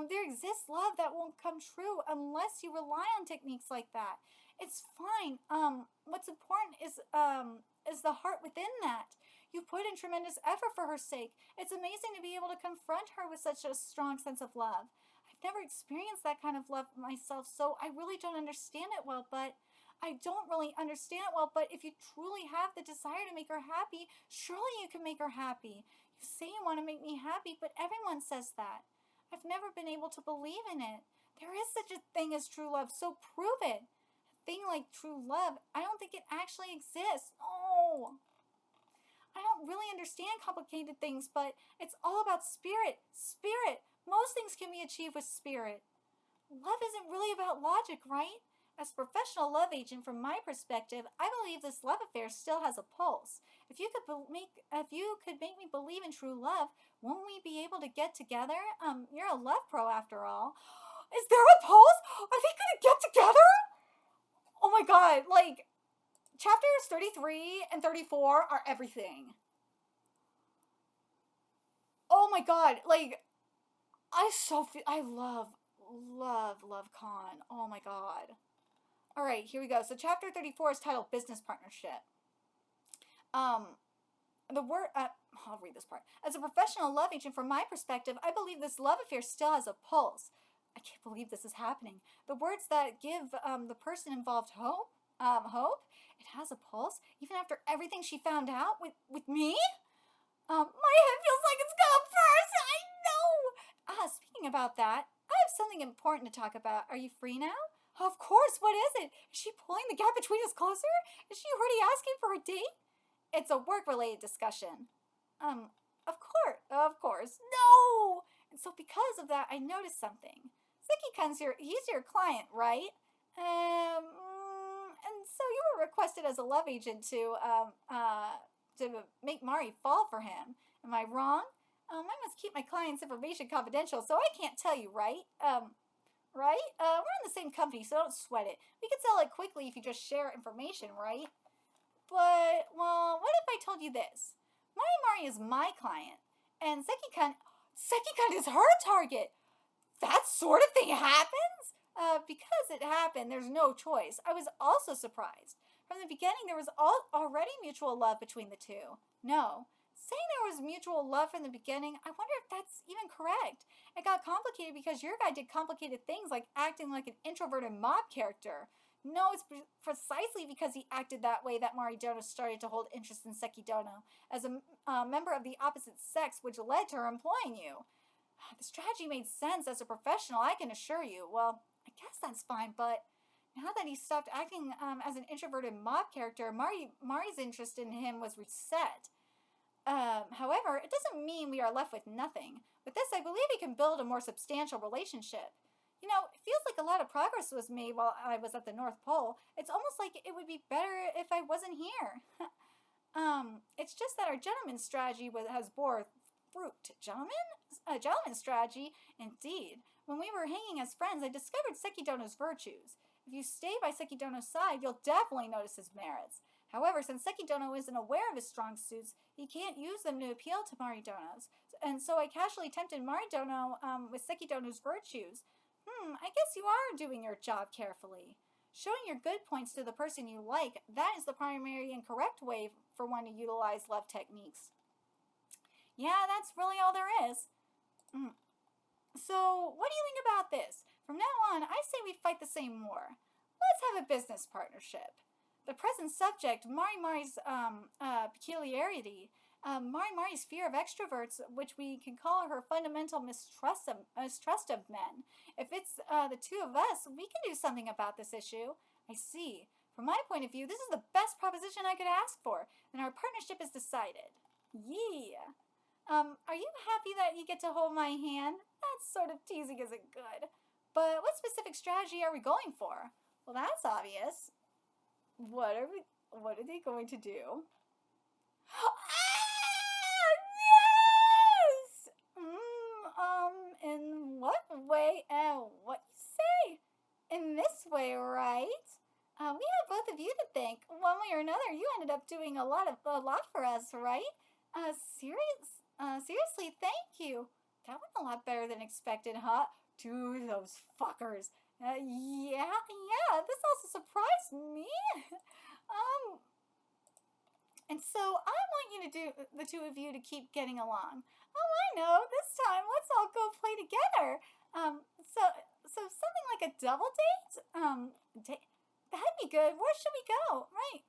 A: There exists love that won't come true unless you rely on techniques like that. It's fine. What's important is the heart within that. You put in tremendous effort for her sake. It's amazing to be able to confront her with such a strong sense of love. I've never experienced that kind of love myself, so I really don't understand it well, but if you truly have the desire to make her happy, surely you can make her happy. You say you want to make me happy, but everyone says that. I've never been able to believe in it. There is such a thing as true love, so prove it. A thing like true love, I don't think it actually exists. Oh, I don't really understand complicated things, but it's all about spirit. Spirit. Most things can be achieved with spirit. Love isn't really about logic, right? As a professional love agent, from my perspective, I believe this love affair still has a pulse. If you could make me believe in true love, won't we be able to get together? You're a love pro after all. Is there a pulse? Are they gonna get together? Oh my god, like, chapters 33 and 34 are everything. Oh my god, like, I love Con. Oh my god. Alright, here we go. So chapter 34 is titled Business Partnership. I'll read this part. As a professional love agent, from my perspective, I believe this love affair still has a pulse. I can't believe this is happening. The words that give the person involved hope, it has a pulse, even after everything she found out with me? My head feels like it's gonna burst. I know. Speaking about that, I have something important to talk about. Are you free now? Of course. What is it? Is she pulling the gap between us closer? Is she already asking for a date? It's a work-related discussion. Of course. No. And so because of that, I noticed something. Seki-kun's he's your client, right? And so you were requested as a love agent to make Mari fall for him. Am I wrong? I must keep my client's information confidential, so I can't tell you, right? Right? We're in the same company, so don't sweat it. We can sell it quickly if you just share information, right? But, well, what if I told you this? Mari is my client, and Seki-kun is her target. That sort of thing happens? Because it happened, there's no choice. I was also surprised. From the beginning, there was already mutual love between the two. No. Saying there was mutual love from the beginning, I wonder if that's even correct. It got complicated because your guy did complicated things like acting like an introverted mob character. No, it's precisely because he acted that way that Maridono started to hold interest in Sekidono as a member of the opposite sex, which led to her employing you. The strategy made sense as a professional, I can assure you. Well, I guess that's fine, but now that he stopped acting as an introverted mob character, Mari's interest in him was reset. However, it doesn't mean we are left with nothing. With this, I believe we can build a more substantial relationship. You know, it feels like a lot of progress was made while I was at the North Pole. It's almost like it would be better if I wasn't here. It's just that our gentleman's strategy has bore fruit. Gentleman? A gentleman's strategy? Indeed. When we were hanging as friends, I discovered Sekidono's virtues. If you stay by Sekidono's side, you'll definitely notice his merits. However, since Sekidono isn't aware of his strong suits, he can't use them to appeal to Maridono's. And so I casually tempted Maridono with Sekidono's virtues. I guess you are doing your job carefully. Showing your good points to the person you like, that is the primary and correct way for one to utilize love techniques. Yeah, that's really all there is. So, what do you think about this? From now on, I say we fight the same war. Let's have a business partnership. The present subject, Mari's peculiarity, Mari's fear of extroverts, which we can call her fundamental mistrust of men. If it's the two of us, we can do something about this issue. I see. From my point of view, this is the best proposition I could ask for, and our partnership is decided. Yeah. Are you happy that you get to hold my hand? That sort of teasing isn't good. But what specific strategy are we going for? Well, that's obvious. What are they going to do? Yes! In what way and what you say? In this way, right? We have both of you to thank. One way or another, you ended up doing a lot for us, right? Seriously, thank you. That went a lot better than expected, huh? Dude, those fuckers. Yeah, this also surprised me. And so I want you to do, the two of you to keep getting along. Oh, I know, this time let's all go play together. So something like a double date? That'd be good. Where should we go? Right,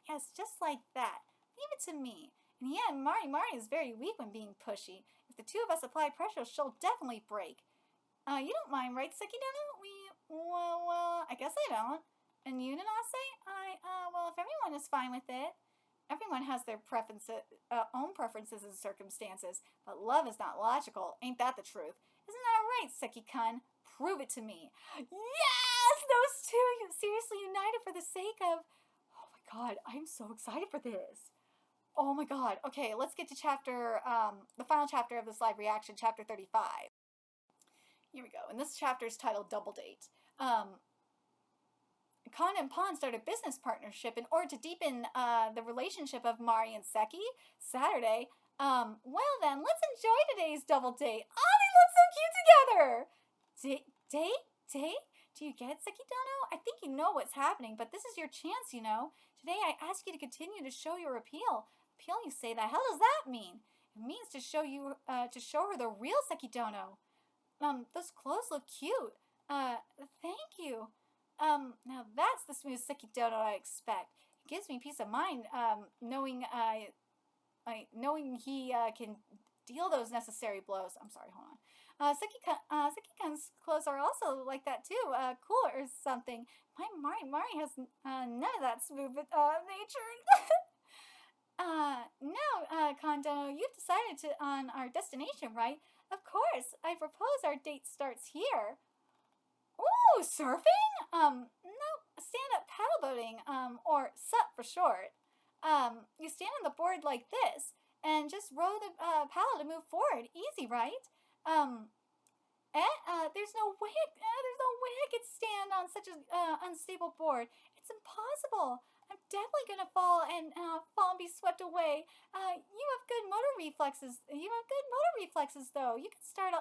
A: yes, just like that. Leave it to me. In the end, Mari is very weak when being pushy. If the two of us apply pressure, she'll definitely break. You don't mind, right, Sekidono? Well, I guess I don't. And you, Nanase? Well, if everyone is fine with it. Everyone has their own preferences and circumstances, but love is not logical. Ain't that the truth? Isn't that right, Seki-kun? Prove it to me. Yes! Those two seriously united for the sake of... Oh my god, I'm so excited for this. Oh my god. Okay, let's get to the final chapter of this live reaction, chapter 35. Here we go. And this chapter is titled Double Date. Kon and PON start a business partnership in order to deepen the relationship of Mari and Seki. Saturday. Well then, let's enjoy today's double date. Oh, they look so cute together! Date? Do you get it, Sekidono? I think you know what's happening, but this is your chance, you know. Today I ask you to continue to show your appeal. Appeal, you say? The hell does that mean? It means to show her the real Sekidono. Those clothes look cute. Thank you. Now that's the smooth Sekidono I expect. It gives me peace of mind, knowing he can deal those necessary blows. I'm sorry, hold on. Seki-kun's clothes are also like that too, cool or something. My Mari has none of that smooth nature. No, Kondono, you've decided on our destination, right? Of course, I propose our date starts here. Ooh, surfing? No, stand-up paddleboating, or SUP for short. You stand on the board like this, and just row the paddle to move forward. Easy, right? There's no way I could stand on such an unstable board. It's impossible. I'm definitely gonna fall and be swept away. You have good motor reflexes. Though. You can start.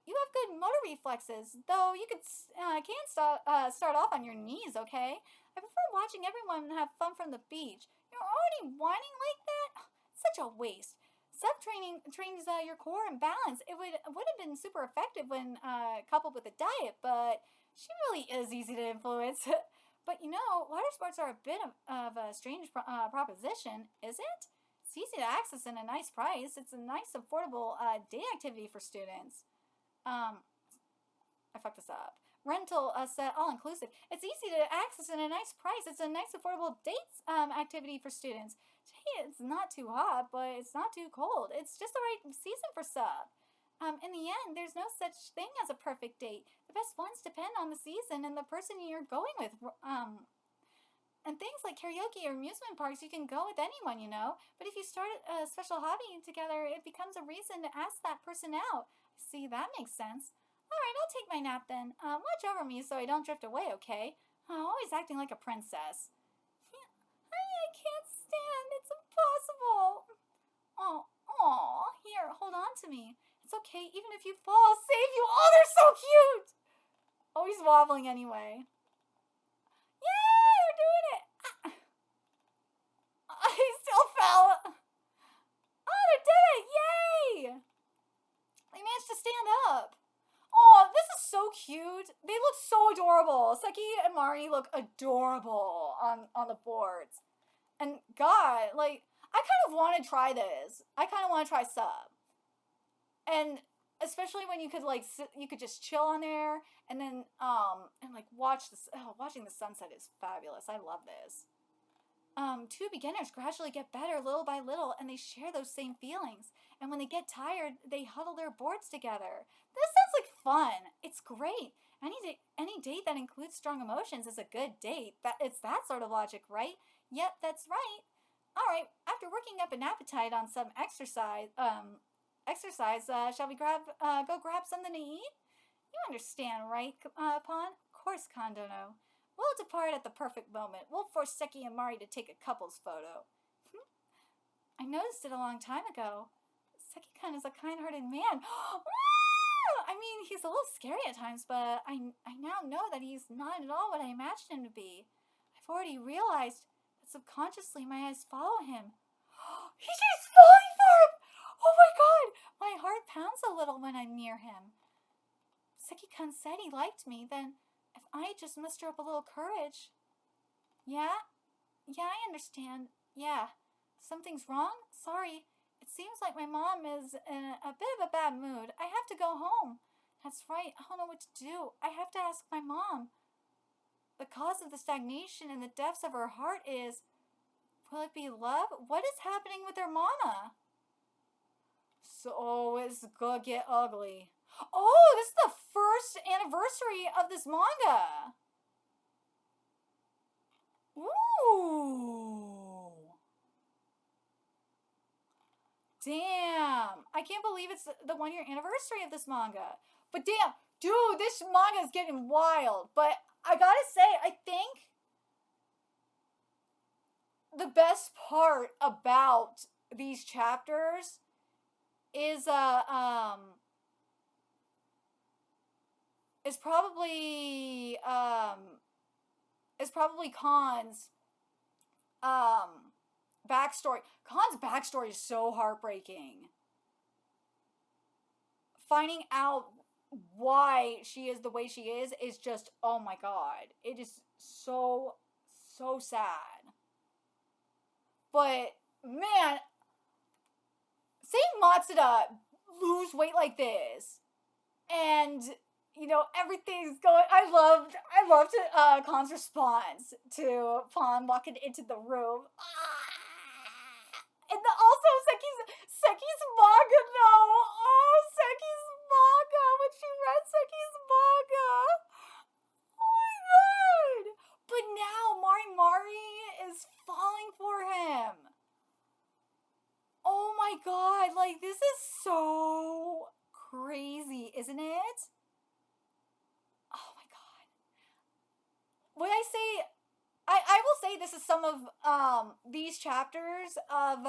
A: You have good motor reflexes, though. You can start off on your knees. Okay. I prefer watching everyone have fun from the beach. You're already whining like that. Such a waste. Sub-training trains your core and balance. It would have been super effective when coupled with a diet, but She really is easy to influence. But you know, water sports are a bit of a strange proposition, is it? It's easy to access and a nice price. It's a nice, affordable day activity for students. Um, I fucked this up. Rental set all inclusive. It's easy to access and a nice price. It's a nice, affordable dates activity for students. Hey, it's not too hot, but it's not too cold. It's just the right season for sub. In the end, there's no such thing as a perfect date. The best ones depend on the season and the person you're going with. And things like karaoke or amusement parks, you can go with anyone, you know. But if you start a special hobby together, it becomes a reason to ask that person out. See, that makes sense. All right, I'll take my nap then. Watch over me so I don't drift away, okay? Always acting like a princess. I can't stand. It's impossible. Here, hold on to me. It's okay, even if you fall, I'll save you. Oh, they're so cute. Oh, he's wobbling anyway. Yay, we're doing it. He still fell. Oh, they did it. Yay. They managed to stand up. Oh, this is so cute. They look so adorable. Seki and Mari look adorable on the boards. And God, like, I kind of want to try this. I kind of want to try sub. And especially when you could like you could just chill on there and then and like watch this. Oh, watching the sunset is fabulous. I love this. Two beginners gradually get better little by little, and they share those same feelings. And when they get tired, they huddle their boards together. This sounds like fun. It's great. Any date that includes strong emotions is a good date. It's that sort of logic, right? Yep, that's right. All right. After working up an appetite on some shall we go grab something to eat? You understand, right, Pawn? Of course, Kondono. We'll depart at the perfect moment. We'll force Seki and Mari to take a couple's photo. I noticed it a long time ago. Seki-kun is a kind-hearted man. I mean, he's a little scary at times, but I now know that he's not at all what I imagined him to be. I've already realized that subconsciously my eyes follow him. He keeps falling for him! Oh my god! My heart pounds a little when I'm near him. Seki-kun said he liked me, then if I just muster up a little courage. Yeah? Yeah, I understand. Yeah. Something's wrong? Sorry. It seems like my mom is in a bit of a bad mood. I have to go home. That's right. I don't know what to do. I have to ask my mom. The cause of the stagnation in the depths of her heart is... Will it be love? What is happening with her mama? So it's gonna get ugly. Oh, this is the first anniversary of this manga. Ooh. Damn. I can't believe it's the 1-year anniversary of this manga. But damn, dude, this manga is getting wild. But I gotta say, I think the best part about these chapters is probably Khan's backstory. Khan's backstory is so heartbreaking. Finding out why she is the way she is just, oh my god. It is so sad. But man, seeing Matsuda lose weight like this, and you know everything's going. I loved Khan's response to Pawn walking into the room. And also Seki's manga though. Oh, Seki's manga when she read Seki's manga. Oh my god! But now Mari is falling for him. Oh my god, like this is so crazy, isn't it? Oh my god. When I say I will say this is some of these chapters of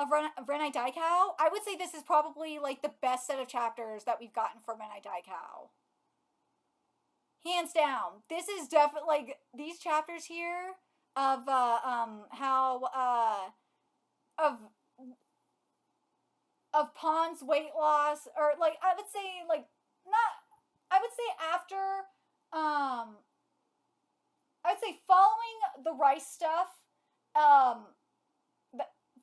A: Renai Daikou. I would say this is probably like the best set of chapters that we've gotten from Renai Daikou. Hands down. This is definitely like these chapters here of how of Pawn's weight loss, or like I would say like not I would say after, I would say following the rice stuff, um,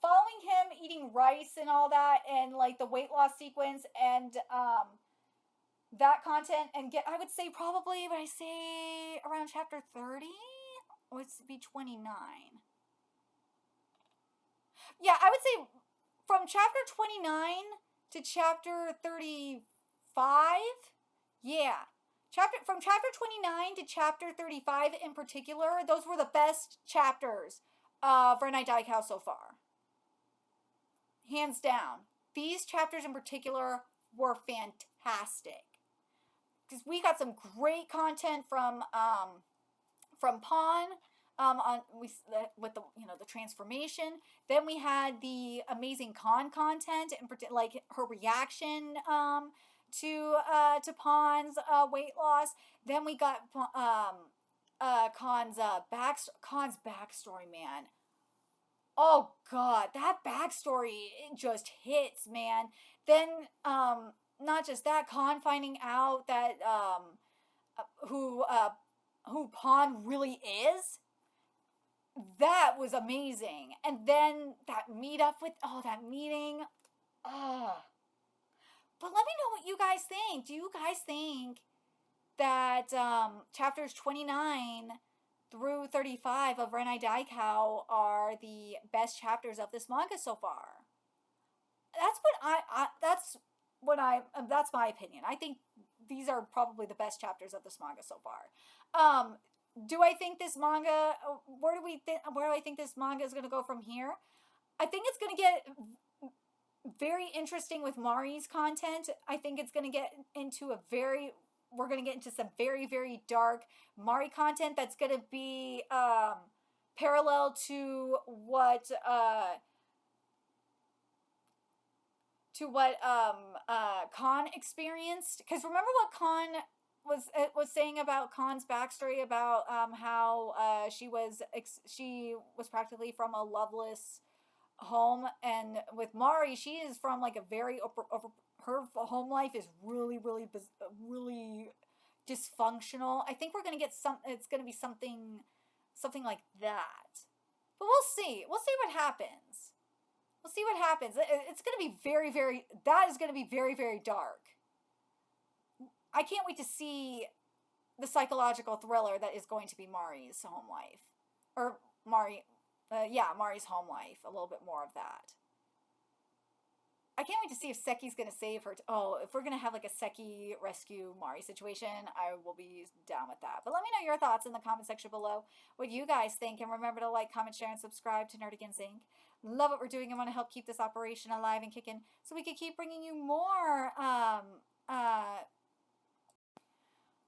A: following him eating rice and all that, and like the weight loss sequence, and that content, and get, I would say probably, would I say around chapter 30, or would it be 29? Yeah, I would say from chapter 29 to chapter 35. Yeah. From chapter 29 to chapter 35 in particular, those were the best chapters of Renai Daikou so far. Hands down. These chapters in particular were fantastic. Because we got some great content from PON, with the the transformation. Then we had the amazing content, and like her reaction to PON's weight loss. Then we got Khan's backstory, man. Oh god, that backstory, it just hits, man. Then not just that, Khan finding out that who PON really is. That was amazing. And then that meetup with that meeting. But let me know what you guys think. Do you guys think that chapters 29 through 35 of Renai Daikou are the best chapters of this manga so far? That's my opinion. I think these are probably the best chapters of this manga so far. Do I think this manga? Where do I think this manga is going to go from here? I think it's going to get very interesting with Mari's content. I think it's going to get into we're going to get into some very, very dark Mari content that's going to be parallel to what Khan experienced. Because remember what Khan was saying about Khan's backstory, about how she was practically from a loveless home, and with Mari, she is from like a very her home life is really, really, really dysfunctional. I think we're gonna get it's gonna be something like that, but we'll see what happens. We'll see what happens. It's gonna be very, very, that is gonna be very, very dark. I can't wait to see the psychological thriller that is going to be Mari's home life, or Mari's home life. A little bit more of that. I can't wait to see if Seki's gonna save her. If we're gonna have like a Seki rescue Mari situation, I will be down with that. But let me know your thoughts in the comment section below. What you guys think, and remember to like, comment, share, and subscribe to Nerdigans Inc. Love what we're doing and want to help keep this operation alive and kicking, so we can keep bringing you more.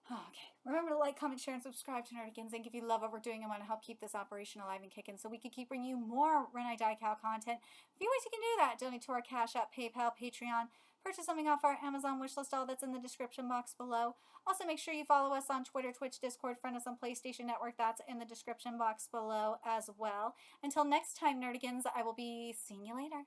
A: Okay. Remember to like, comment, share, and subscribe to Nerdigans Inc. if you love what we're doing and want to help keep this operation alive and kicking, so we can keep bringing you more Renai Daikou content. A few ways you can do that: donate to our Cash App, PayPal, Patreon, purchase something off our Amazon wishlist, all that's in the description box below. Also, make sure you follow us on Twitter, Twitch, Discord, friend us on PlayStation Network, that's in the description box below as well. Until next time, Nerdigans, I will be seeing you later.